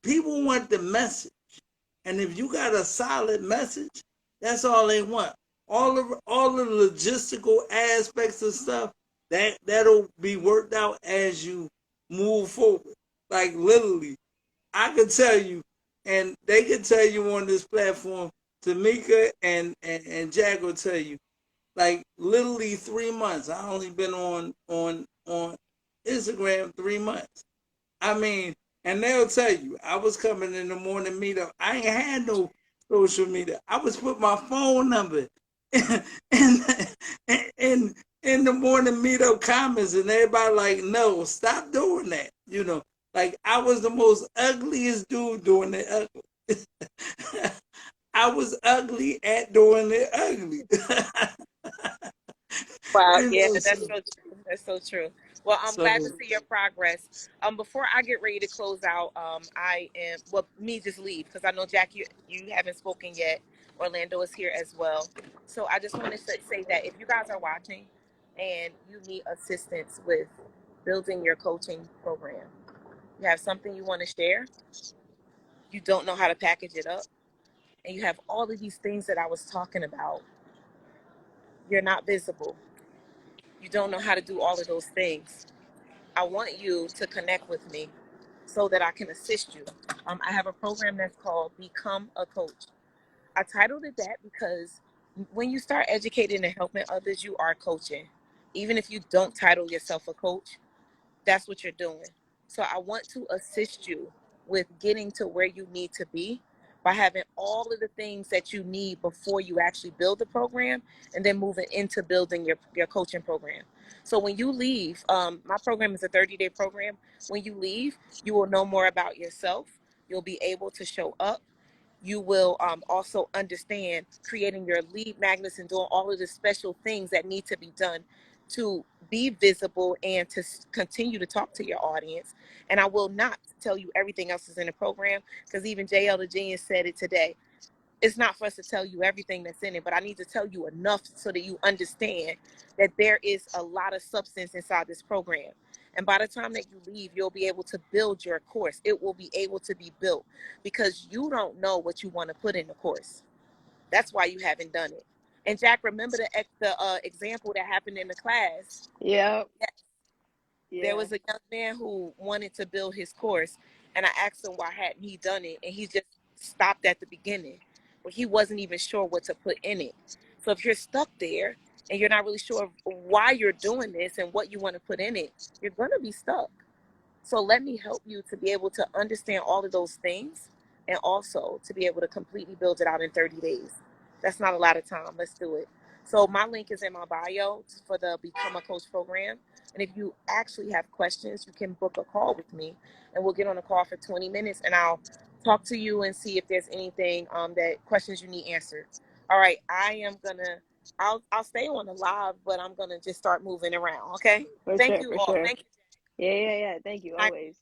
People want the message. And if you got a solid message, that's all they want. All the logistical aspects of stuff, that'll be worked out as you move forward. Like literally, I could tell you, and they could tell you on this platform, Tamika and Jack will tell you, like literally 3 months. I only been on Instagram 3 months. I mean, and they'll tell you, I was coming in the morning meetup. I ain't had no social media. I was put my phone number in, in, in the morning meetup comments, and everybody like, no, stop doing that. Like I was the most ugliest dude doing it ugly. I was ugly at doing it ugly. Wow, you yeah, know, that's so, so true. That's so true. Well, I'm so glad to see your progress. Before I get ready to close out, me just leave because I know Jack, you haven't spoken yet. Orlando is here as well. So I just want to say that if you guys are watching and you need assistance with building your coaching program, you have something you want to share, you don't know how to package it up, and you have all of these things that I was talking about, you're not visible. You don't know how to do all of those things. I want you to connect with me so that I can assist you. I have a program that's called Become a Coach. I titled it that because when you start educating and helping others, you are coaching. Even if you don't title yourself a coach, that's what you're doing. So I want to assist you with getting to where you need to be by having all of the things that you need before you actually build the program and then moving into building your coaching program. So when you leave, my program is a 30-day program. When you leave, you will know more about yourself. You'll be able to show up. You will also understand creating your lead magnets and doing all of the special things that need to be done to be visible and to continue to talk to your audience. And I will not tell you everything else is in the program, because even JL the Genius said it today. It's not for us to tell you everything that's in it, but I need to tell you enough so that you understand that there is a lot of substance inside this program. And by the time that you leave, you'll be able to build your course. It will be able to be built, because you don't know what you want to put in the course. That's why you haven't done it. And Jack, remember the example that happened in the class? Yep. Yes. There Yeah. was a young man who wanted to build his course, and I asked him why hadn't he done it, and he just stopped at the beginning, where he wasn't even sure what to put in it. So if you're stuck there and you're not really sure why you're doing this and what you want to put in it, you're going to be stuck. So let me help you to be able to understand all of those things, and also to be able to completely build it out in 30 days. That's not a lot of time. Let's do it. So my link is in my bio for the Become a Coach program. And if you actually have questions, you can book a call with me, and we'll get on a call for 20 minutes, and I'll talk to you and see if there's anything that questions you need answered. All right, I'll stay on the live, but I'm gonna just start moving around. Okay. For Thank sure, you for all. sure. Thank you. Yeah. Thank you I always.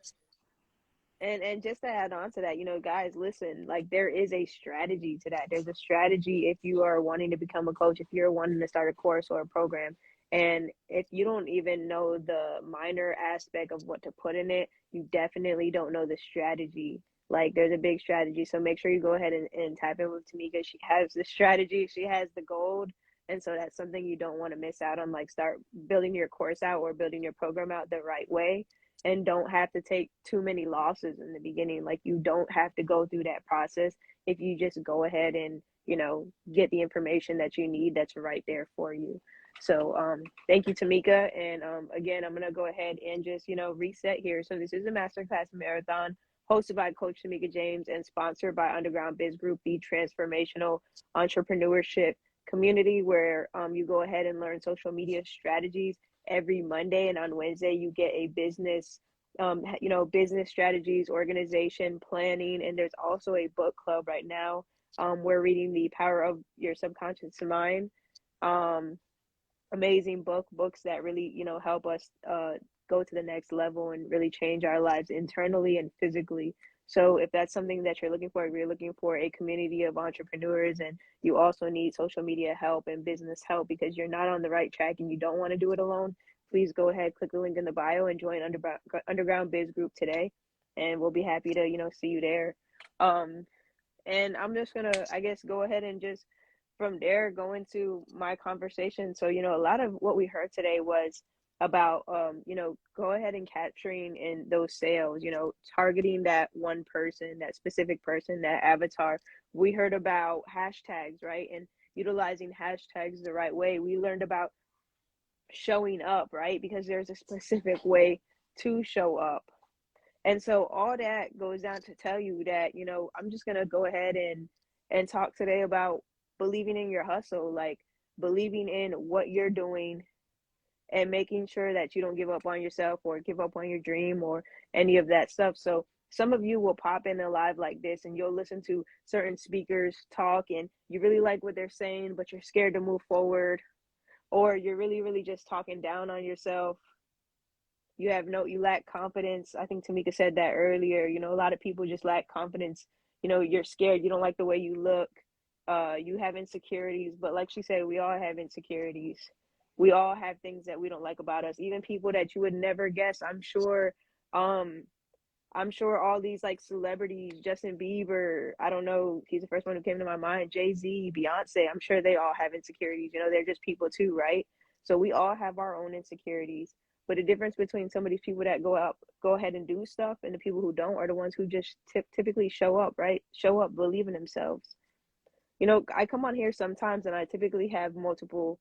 And just to add on to that, guys, listen, like there is a strategy to that. There's a strategy if you are wanting to become a coach, if you're wanting to start a course or a program. And if you don't even know the minor aspect of what to put in it, you definitely don't know the strategy. Like there's a big strategy. So make sure you go ahead and tap in with Tamika. She has the strategy, she has the gold. And so that's something you don't want to miss out on. Like start building your course out or building your program out the right way, and don't have to take too many losses in the beginning. Like you don't have to go through that process if you just go ahead and, get the information that you need that's right there for you. So thank you, Tamika. And again, I'm going to go ahead and just, reset here. So this is a masterclass marathon hosted by Coach Tamika James and sponsored by Underground Biz Group, the transformational entrepreneurship community where you go ahead and learn social media strategies every Monday, and on Wednesday you get a business business strategies, organization, planning, and there's also a book club right now. We're reading The Power of Your Subconscious Mind. Amazing books that really help us go to the next level and really change our lives internally and physically. So if that's something that you're looking for, if you're looking for a community of entrepreneurs and you also need social media help and business help because you're not on the right track and you don't want to do it alone, please go ahead, click the link in the bio and join Underground Biz Group today. And we'll be happy to, see you there. And I'm just going to, I guess, go ahead and just from there go into my conversation. So, a lot of what we heard today was about, go ahead and capturing in those sales, targeting that one person, that specific person, that avatar. We heard about hashtags, right? And utilizing hashtags the right way. We learned about showing up, right? Because there's a specific way to show up. And so all that goes down to tell you that, I'm just going to go ahead and talk today about believing in your hustle, like believing in what you're doing and making sure that you don't give up on yourself or give up on your dream or any of that stuff. So some of you will pop in a live like this and you'll listen to certain speakers talk and you really like what they're saying, but you're scared to move forward, or you're really, really just talking down on yourself. You lack confidence. I think Tamika said that earlier. A lot of people just lack confidence. You're scared. You don't like the way you look. You have insecurities. But like she said, we all have insecurities. We all have things that we don't like about us. Even people that you would never guess. I'm sure all these like celebrities, Justin Bieber, I don't know, he's the first one who came to my mind, Jay-Z, Beyonce, I'm sure they all have insecurities. They're just people too, right? So we all have our own insecurities. But the difference between some of these people that go ahead and do stuff and the people who don't are the ones who just typically show up, right? Show up, believe in themselves. I come on here sometimes and I typically have multiple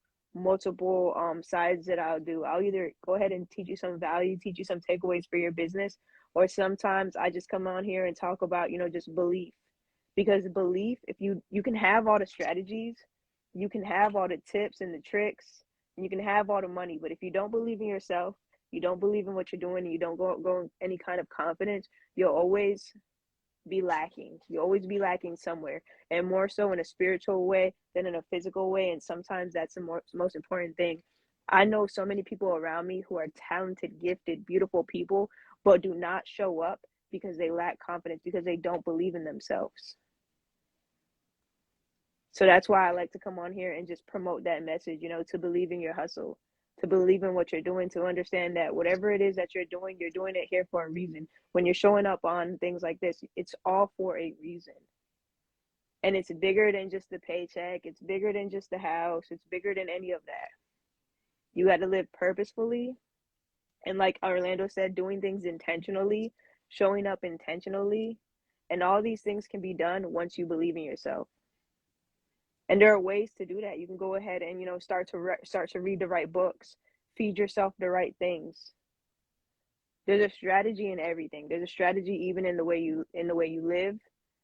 sides that I'll do. I'll either go ahead and teach you some value, teach you some takeaways for your business, or sometimes I just come on here and talk about, just belief. Because belief, if you can have all the strategies, you can have all the tips and the tricks, and you can have all the money, but if you don't believe in yourself, you don't believe in what you're doing, and you don't go any kind of confidence, you'll always be lacking. You always be lacking somewhere, and more so in a spiritual way than in a physical way. And sometimes that's the most important thing. I know so many people around me who are talented, gifted, beautiful people, but do not show up because they lack confidence, because they don't believe in themselves. So that's why I like to come on here and just promote that message, to believe in your hustle, to believe in what you're doing, to understand that whatever it is that you're doing it here for a reason. When you're showing up on things like this, it's all for a reason. And it's bigger than just the paycheck. It's bigger than just the house. It's bigger than any of that. You got to live purposefully. And like Orlando said, doing things intentionally, showing up intentionally. And all these things can be done once you believe in yourself. And there are ways to do that. You can go ahead and, start to read the right books, feed yourself the right things. There's a strategy in everything. There's a strategy even in the way you live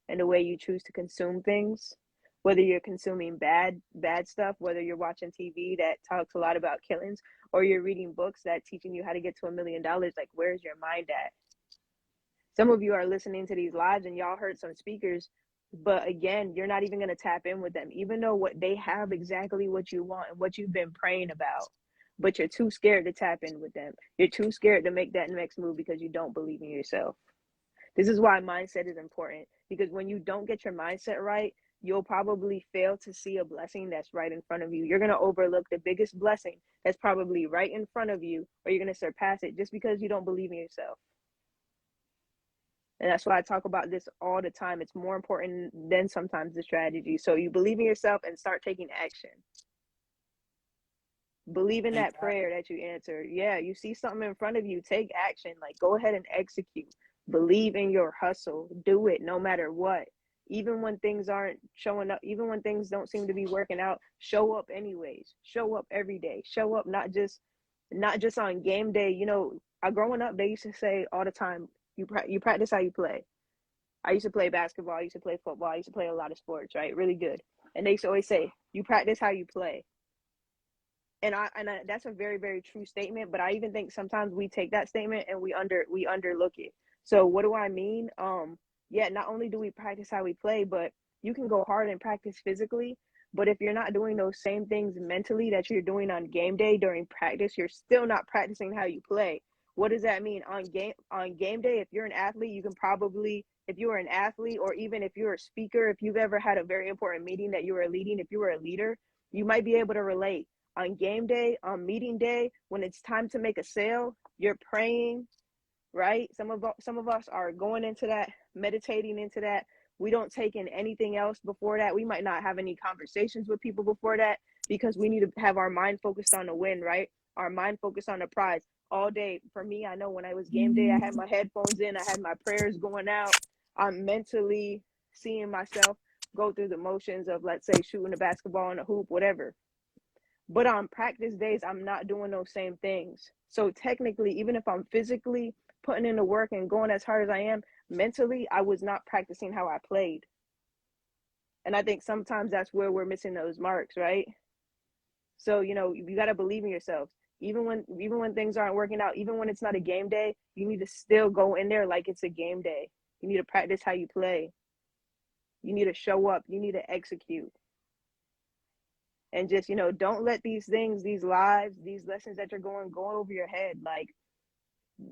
and the way you choose to consume things. Whether you're consuming bad stuff, whether you're watching TV that talks a lot about killings, or you're reading books that teaching you how to get to $1 million, like where's your mind at? Some of you are listening to these lives and y'all heard some speakers, but again, you're not even going to tap in with them, even though what they have exactly what you want and what you've been praying about, but you're too scared to tap in with them. You're too scared to make that next move because you don't believe in yourself. This is why mindset is important, because when you don't get your mindset right, you'll probably fail to see a blessing that's right in front of you. You're going to overlook the biggest blessing that's probably right in front of you, or you're going to surpass it just because you don't believe in yourself. And that's why I talk about this all the time. It's more important than sometimes the strategy. So you believe in yourself and start taking action. Believe in that prayer that you answer. Yeah, you see something in front of you, take action. Like, go ahead and execute. Believe in your hustle. Do it no matter what. Even when things aren't showing up, even when things don't seem to be working out, show up anyways. Show up every day. Show up not just on game day. Growing up, they used to say all the time, you practice how you play. I used to play basketball. I used to play football. I used to play a lot of sports, right? Really good. And they used to always say, you practice how you play. And that's a very, very true statement. But I even think sometimes we take that statement and we underlook it. So what do I mean? Not only do we practice how we play, but you can go hard and practice physically. But if you're not doing those same things mentally that you're doing on game day during practice, you're still not practicing how you play. What does that mean? On game day, if you're an athlete, you can probably, if you are an athlete, or even if you're a speaker, if you've ever had a very important meeting that you were leading, if you were a leader, you might be able to relate. On game day, on meeting day, when it's time to make a sale, you're praying, right? Some of us are going into that, meditating into that. We don't take in anything else before that. We might not have any conversations with people before that because we need to have our mind focused on the win, right? Our mind focused on the prize all day. For me, I know when I was game day, I had my headphones in, I had my prayers going out. I'm mentally seeing myself go through the motions of, let's say, shooting a basketball in a hoop, whatever. But on practice days, I'm not doing those same things. So technically, even if I'm physically putting in the work and going as hard as I am, mentally, I was not practicing how I played. And I think sometimes that's where we're missing those marks, right? So, you got to believe in yourself. Even when things aren't working out, even when it's not a game day, you need to still go in there like it's a game day. You need to practice how you play. You need to show up. You need to execute. And just, don't let these things, these lives, these lessons that you're going over your head. Like,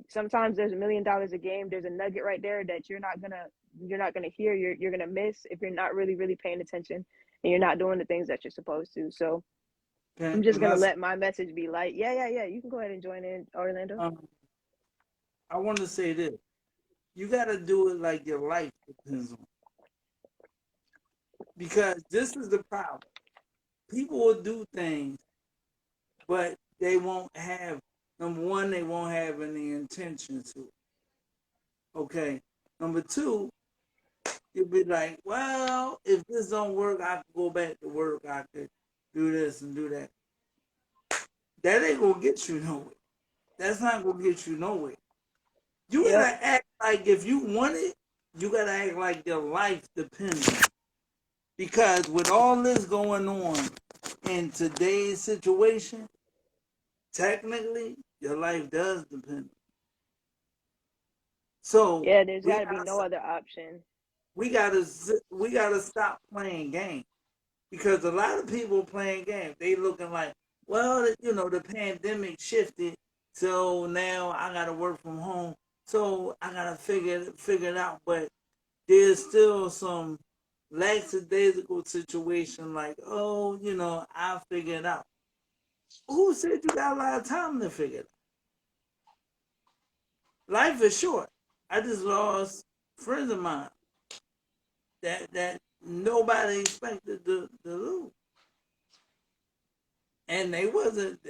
sometimes there's $1 million a game. There's a nugget right there that you're not gonna hear. You're gonna miss if you're not really, really paying attention and you're not doing the things that you're supposed to. So I'm just gonna let my message be light. Yeah. You can go ahead and join in, Orlando. I want to say this. You got to do it like your life depends on it. Because this is the problem. People will do things, but they won't have, number one, they won't have any intention to. Okay. Number two, you'll be like, well, if this don't work, I can go back to work. I could do this and do that. That ain't going to get you nowhere. That's not going to get you nowhere. You got to act like if you want it, you got to act like your life depends on it. Because with all this going on in today's situation, technically, your life does depend. So there's got to be no other option. We gotta stop playing games, because a lot of people playing games. They looking like, Well, the pandemic shifted, so now I gotta work from home. So I gotta figure it out. But there's still some lackadaisical situation like, oh, I'll figure it out. Who said you got a lot of time to figure it out? Life is short. I just lost friends of mine that nobody expected to lose. And they wasn't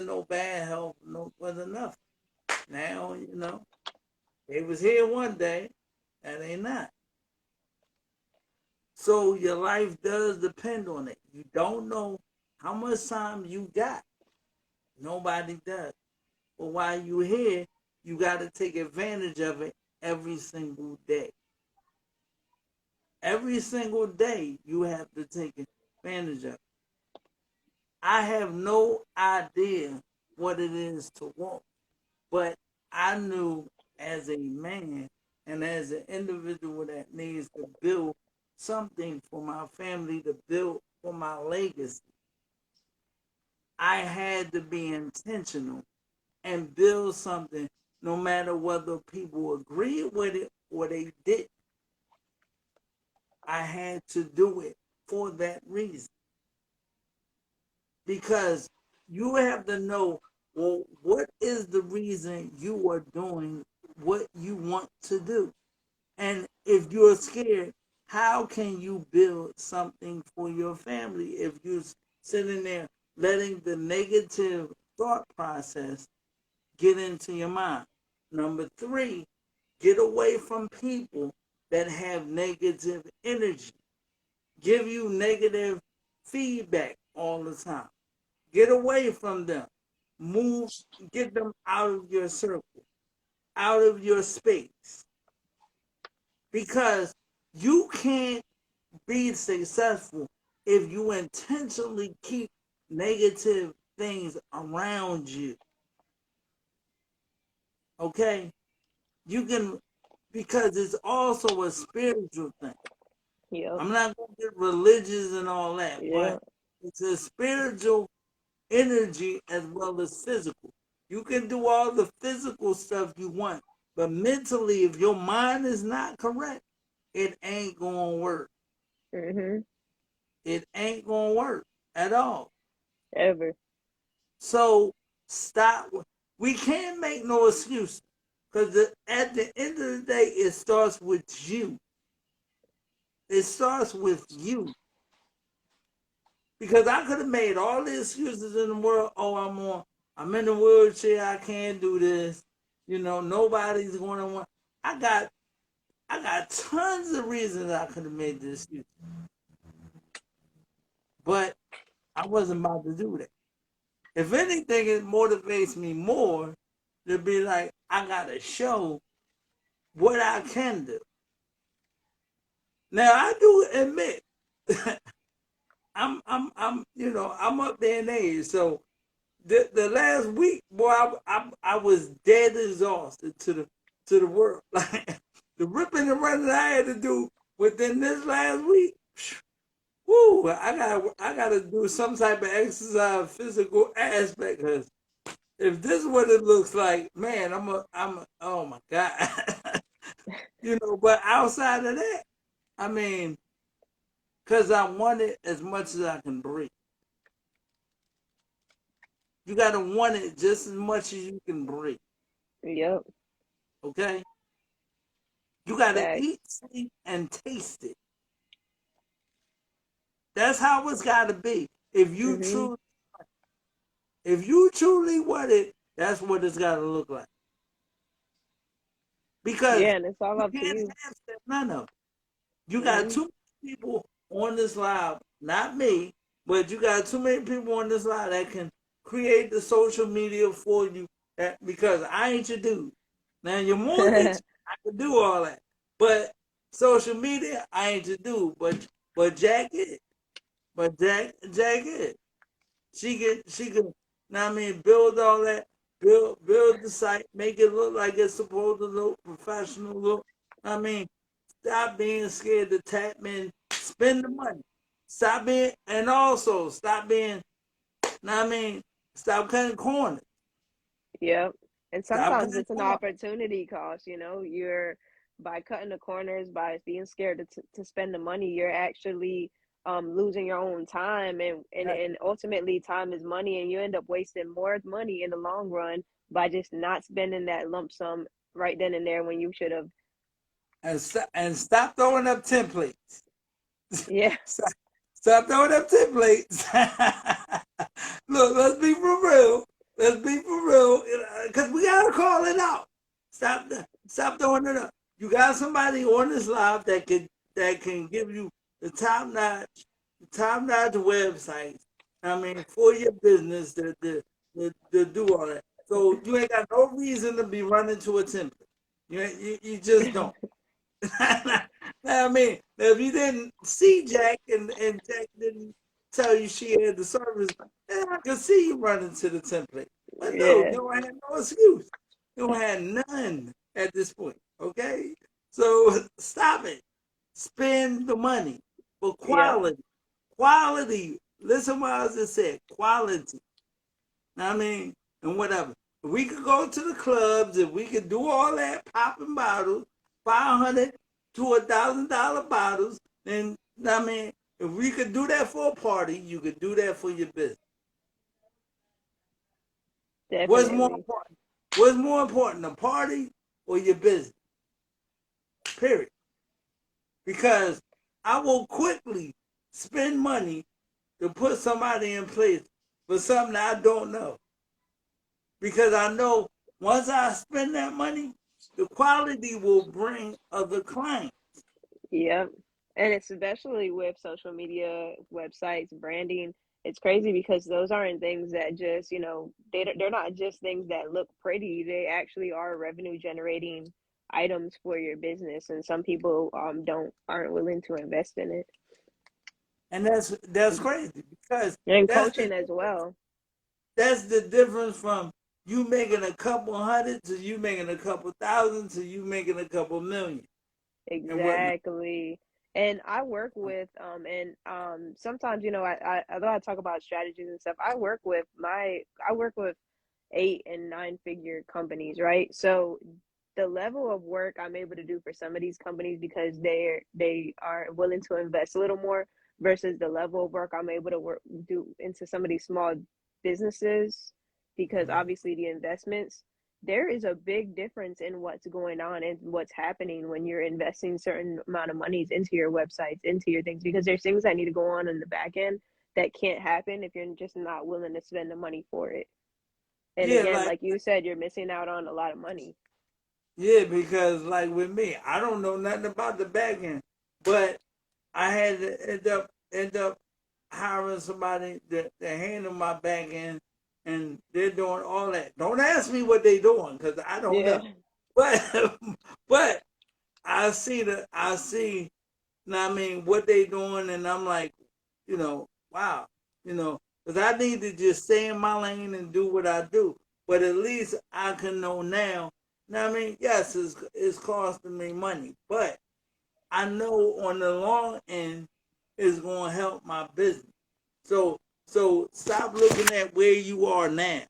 no bad health, wasn't nothing. Now, they was here one day and they not. So your life does depend on it. You don't know how much time you got. Nobody does. But while you're here, you got to take advantage of it every single day. Every single day, you have to take advantage of it. I have no idea what it is to walk, but I knew as a man and as an individual that needs to build something for my family, to build for my legacy, I had to be intentional and build something no matter whether people agreed with it or they didn't. I had to do it for that reason. Because you have to know, well, what is the reason you are doing what you want to do? And if you're scared, how can you build something for your family if you're sitting there letting the negative thought process get into your mind? Number 3, get away from people that have negative energy, give you negative feedback all the time. Get away from them. Move, get them out of your circle, out of your space. Because you can't be successful if you intentionally keep negative things around you. Okay? You can, because it's also a spiritual thing. Yep. I'm not going to get religious and all that, but it's a spiritual energy as well as physical. You can do all the physical stuff you want, but mentally, if your mind is not correct, it ain't gonna work. Mhm. It ain't gonna work at all. Ever. So stop. We can't make no excuses because at the end of the day, it starts with you. It starts with you. Because I could have made all the excuses in the world. Oh, I'm in a wheelchair. I can't do this. Nobody's going to want. I got tons of reasons I could have made this excuse, but I wasn't about to do that. If anything, it motivates me more to be like, I gotta show what I can do. Now I do admit, I'm up there in age, so the last week, boy, I was dead exhausted to the world. Like the ripping and running I had to do within this last week. Woo! I gotta do some type of exercise, physical aspect. Cause if this is what it looks like, man, oh my god. But outside of that, I mean, cause I want it as much as I can breathe. You gotta want it just as much as you can breathe. Yep. Okay? You gotta Facts. eat, sleep, and taste it. That's how it's gotta be. If you Mhm. truly want it, that's what it's gotta look like. Because Yeah, and it's all you up to can't you. have none of it. You got Mhm. too many people on this live, not me, but you got too many people on this live that can create the social media for you. Because I ain't your dude. Now your mortgage, I can do all that, but social media, I ain't your dude. But Jack is. But Jack is. She can. Now I mean, build all that. Build the site, make it look like it's supposed to look professional. Look. I mean, stop being scared to tap in, spend the money. Stop being, and also stop being Now I mean, stop cutting corners. Yep. And Stop sometimes cutting it's an corners. opportunity cost, you're by cutting the corners, by being scared to spend the money, you're actually losing your own time, and ultimately time is money, and you end up wasting more money in the long run by just not spending that lump sum right then and there when you should have. And stop throwing up templates. Yeah. Stop throwing up templates. Look, let's be for real. Let's be for real, because we gotta call it out. Stop throwing it up. You got somebody on this live that can give you the top notch websites. I mean, for your business to do all that. So you ain't got no reason to be running to a template. You just don't. I mean, if you didn't see Jack and Jack didn't tell you she had the service, then I could see you running to the template. But no, Yeah. you don't have no excuse. You don't have none at this point. Okay? So stop it. Spend the money for Yep. quality. Quality. Listen what I just said. Quality. I mean, and whatever. If we could go to the clubs, if we could do all that popping bottles, $500 to $1,000 bottles, then I mean, if we could do that for a party, you could do that for your business. What's more Definitely. important? What's more important, a party or your business? Period. Because I will quickly spend money to put somebody in place for something I don't know. Because I know once I spend that money, the quality will bring other clients. Yep. And it's especially with social media, websites, branding. It's crazy because those aren't things that just, they're not just things that look pretty. They actually are revenue generating items for your business, and some people aren't willing to invest in it. And that's crazy because And that's the coaching as well. that's the difference from you making a couple hundred to you making a couple thousand to you making a couple million and whatnot. Exactly. And I work with sometimes, although I talk about strategies and stuff, I work with 8 and 9 figure companies, right? So the level of work I'm able to do for some of these companies, because they are willing to invest a little more, versus the level of work I'm able to do into some of these small businesses, because obviously the investments, there is a big difference in what's going on and what's happening when you're investing certain amount of monies into your websites, into your things, because there's things that need to go on in the back end that can't happen if you're just not willing to spend the money for it. And Yeah, again, like like you said, you're missing out on a lot of money. yeah, because like with me, I don't know nothing about the back end, but I had to end up hiring somebody to handle my back end, and they're doing all that. Don't ask me what they're doing because I don't Yeah. know. But but I see. I mean what they doing, and I'm like, wow, because I need to just stay in my lane and do what I do. But at least I can know now. I mean, yes, it's costing me money, but I know on the long end it's going to help my business. So stop looking at where you are now.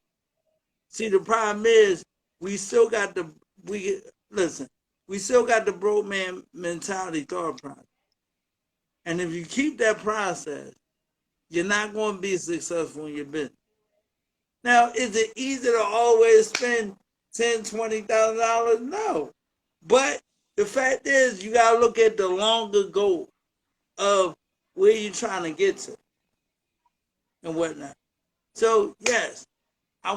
See, the problem is we still got the we listen. We still got the broke man mentality thought process, and if you keep that process, you're not going to be successful in your business. Now, is it easy to always spend $10,000, $20,000? No, but the fact is, you got to look at the longer goal of where you're trying to get to and whatnot. So yes, I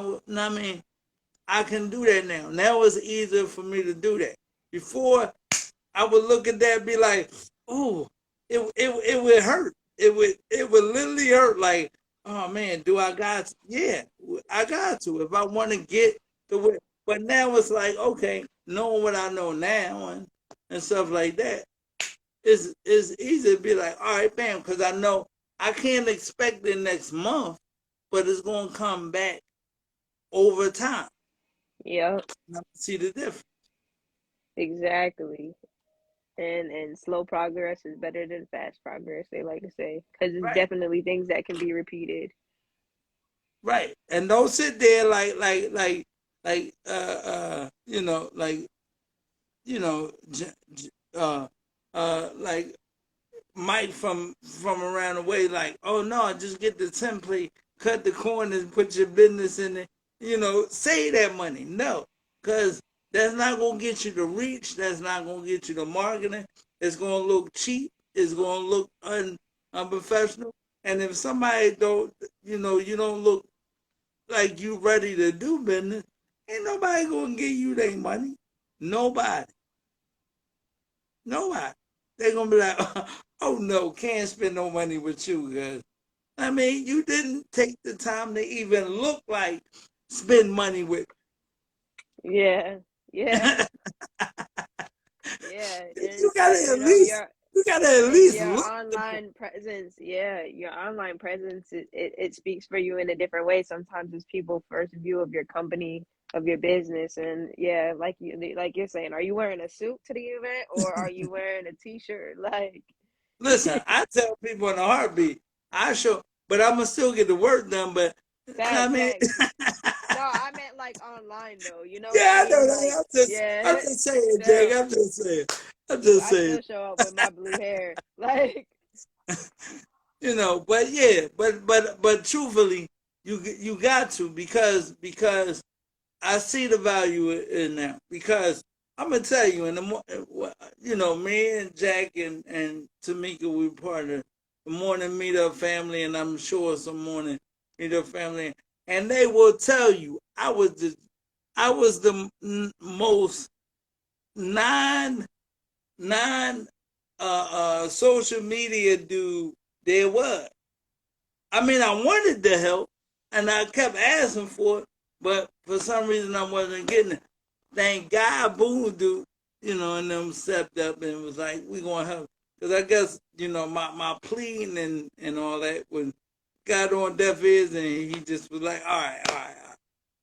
mean, I can do that now. Now it's easier for me to do that. Before, I would look at that and be like, "Ooh, it would hurt. It would literally hurt. Like, oh man, do I got to? Yeah, I got to if I want to get the way." But now it's like, okay, knowing what I know now and stuff like that, it's easy to be like, all right, bam, because I know I can't expect it next month, but it's gonna come back over time. Yep. See the difference. Exactly. And slow progress is better than fast progress, they like to say, because it's Right. definitely things that can be repeated. Right. And don't sit there like Mike from around the way, like, oh no, just get the template, cut the corners, put your business in it, save that money. No, because that's not gonna get you the reach. That's not gonna get you the marketing. It's gonna look cheap. It's gonna look unprofessional. And if somebody don't, you don't look like you ready to do business, ain't nobody gonna give you their money. Nobody. Nobody. They're gonna be like, oh no, can't spend no money with you, because I mean, you didn't take the time to even look like spend money with. Yeah, yeah, yeah. You gotta And at least, your look. online presence, yeah, your online presence, it speaks for you in a different way. Sometimes it's people first view of your company, of your business. And yeah, like you're saying, are you wearing a suit to the event or are you wearing a t-shirt? Like, Listen, I tell people in a heartbeat, I show, but I'm gonna still get the work done. But I facts, mean, facts. No, I meant like online though. You know what I yeah, I know mean? Like, that. I'm yeah, just saying, Jake. still, I'm just saying. I'm just I saying. still show up with my blue hair. Like, But yeah, but truthfully, you got to, because I see the value in that, because I'm gonna tell you, in me and Jack and Tamika, we part of the morning meetup family, and I'm sure some morning meetup family, and they will tell you I was the most non non social media dude there was. I mean, I wanted the help, and I kept asking for it, but for some reason I wasn't getting it. Thank God, Boone, dude, and them stepped up and was like, "We gonna help," because I guess my pleading and all that was got on deaf ears, and he just was like, all right,"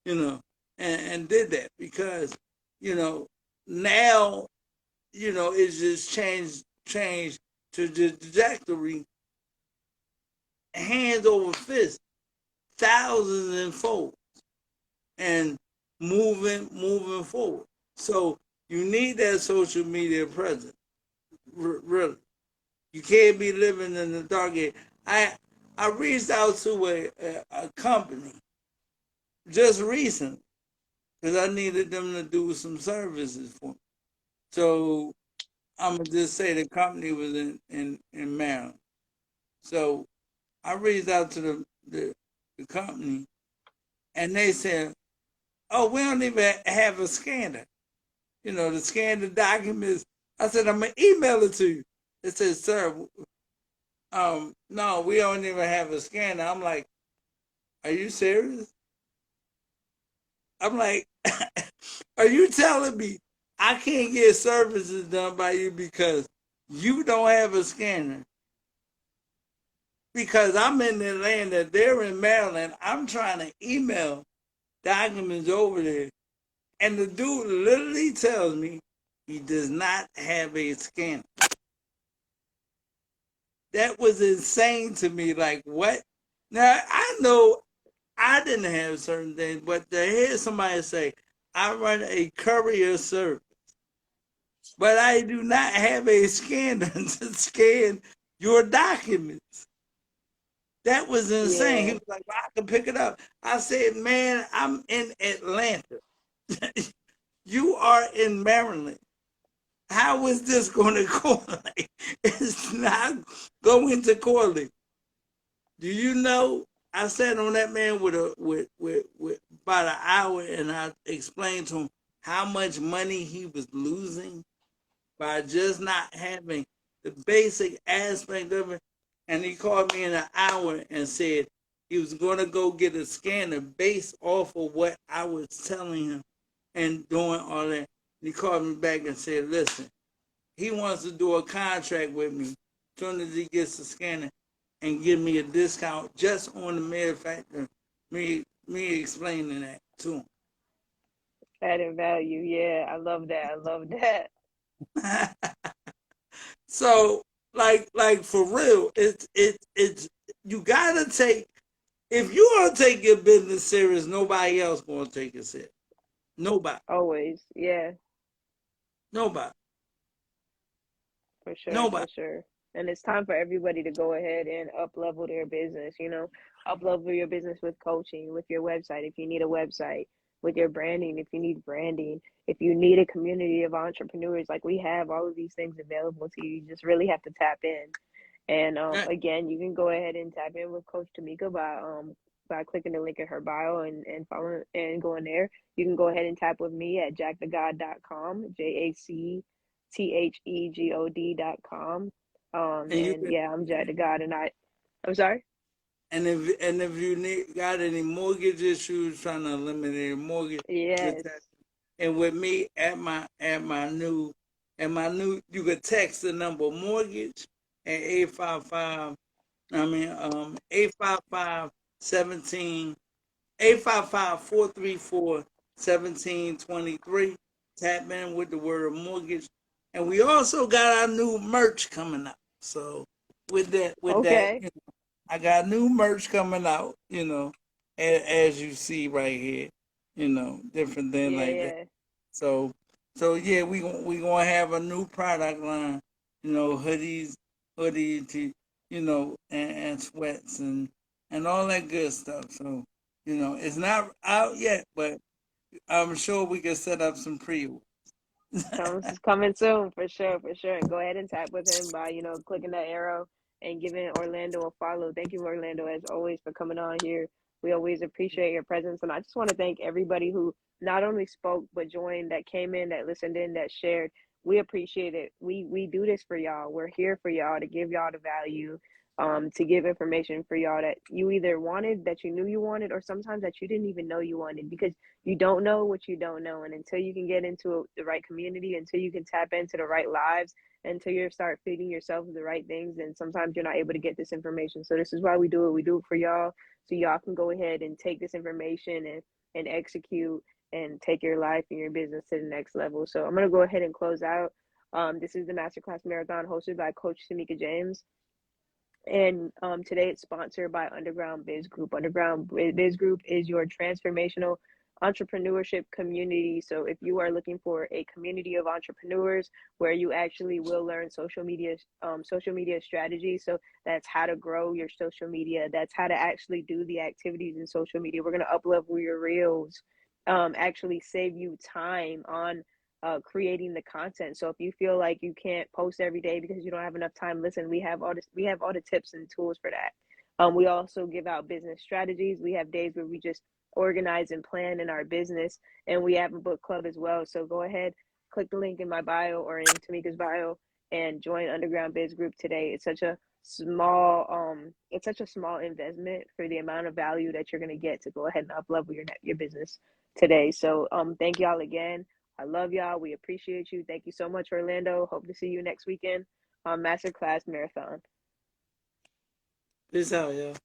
you know, and did that, because now it's just changed to the trajectory, hands over fist, thousands and fold, and moving forward. So you need that social media presence. Really, you can't be living in the dark age. I reached out to a company just recently because I needed them to do some services for me. So I'm gonna just say the company was in Maryland. So I reached out to the company, and they said, "Oh, we don't even have a scanner. To scan the documents." I said, "I'm gonna email it to you." It says, "Sir, no, we don't even have a scanner." I'm like, "Are you serious?" I'm like, "Are you telling me I can't get services done by you because you don't have a scanner?" Because I'm in Atlanta, they're in Maryland. I'm trying to email documents over there, and the dude literally tells me he does not have a scanner. That was insane to me. Like, what? Now, I know I didn't have certain things, but to hear somebody say, I run a courier service, but I do not have a scanner to scan your documents. That was insane. He yeah, was like, well, I can pick it up. I said, man, I'm in Atlanta. You are in Maryland. How is this going to correlate? It's not going to correlate. Do you know? I sat on that man with about an hour, and I explained to him how much money he was losing by just not having the basic aspect of it. And he called me in an hour and said he was going to go get a scanner based off of what I was telling him and doing all that. And he called me back and said, listen, he wants to do a contract with me as soon as he gets the scanner and give me a discount just on the mere fact of me explaining that to him. added value. Yeah, I love that. I love that. So like for real, it's you gotta take if you don't take your business serious, nobody else gonna take it serious. Nobody. Always. Yeah, Nobody. for sure, Nobody. for sure. And it's time for everybody to go ahead and up level their business, you know, up level your business with coaching, with your website, if you need a website, with your branding, if you need branding, if you need a community of entrepreneurs, like we have all of these things available to you. You just really have to tap in. And Right. again, you can go ahead and tap in with Coach Tamika by clicking the link in her bio and following and going there. You can go ahead and tap with me at jackthegod.com, JACTHEGOD.com. And you And can, yeah, I'm Jack the God, I'm sorry. and if you got any mortgage issues, trying to eliminate a mortgage, you Yes. text. And with me at my new, you could text the number mortgage at 855. I mean 855 17 855-434-1723. Tap in with the word mortgage. And we also got our new merch coming out. So with that, Okay. I got new merch coming out, as you see right here, different things Yeah, like that. yeah. So so yeah, we gonna have a new product line, hoodies to and sweats and all that good stuff. So, it's not out yet, but I'm sure we can set up some pre-orders. Comes coming soon for sure, for sure. And go ahead and tap with him by, clicking that arrow and giving Orlando a follow. Thank you, Orlando, as always, for coming on here. We always appreciate your presence. And I just want to thank everybody who not only spoke but joined, that came in, that listened in, that shared. We appreciate it. We do this for y'all. We're here for y'all to give y'all the value, to give information for y'all that you either wanted, that you knew you wanted, or sometimes that you didn't even know you wanted, because you don't know what you don't know. And until you can get into the right community, until you can tap into the right lives, until you start feeding yourself the right things, and sometimes you're not able to get this information. So this is why we do it. We do it for y'all, so y'all can go ahead and take this information and execute and take your life and your business to the next level. So I'm going to go ahead and close out. This is the Masterclass Marathon, hosted by Coach Tamika James. And today it's sponsored by Underground Biz Group. Underground Biz Group is your transformational entrepreneurship community. So if you are looking for a community of entrepreneurs where you actually will learn social media strategy, so that's how to grow your social media. That's how to actually do the activities in social media. We're going to up-level your reels, actually save you time on creating the content. So if you feel like you can't post every day because you don't have enough time, listen, we have all the tips and tools for that. We also give out business strategies. We have days where we just organize and plan in our business, and we have a book club as well. So go ahead, click the link in my bio or in Tamika's bio and join Underground Biz Group today. It's such a small investment for the amount of value that you're going to get to go ahead and up level your business today. So thank y'all again. I love y'all. We appreciate you. Thank you so much, Orlando. Hope to see you next weekend on Masterclass Marathon. Peace out, y'all.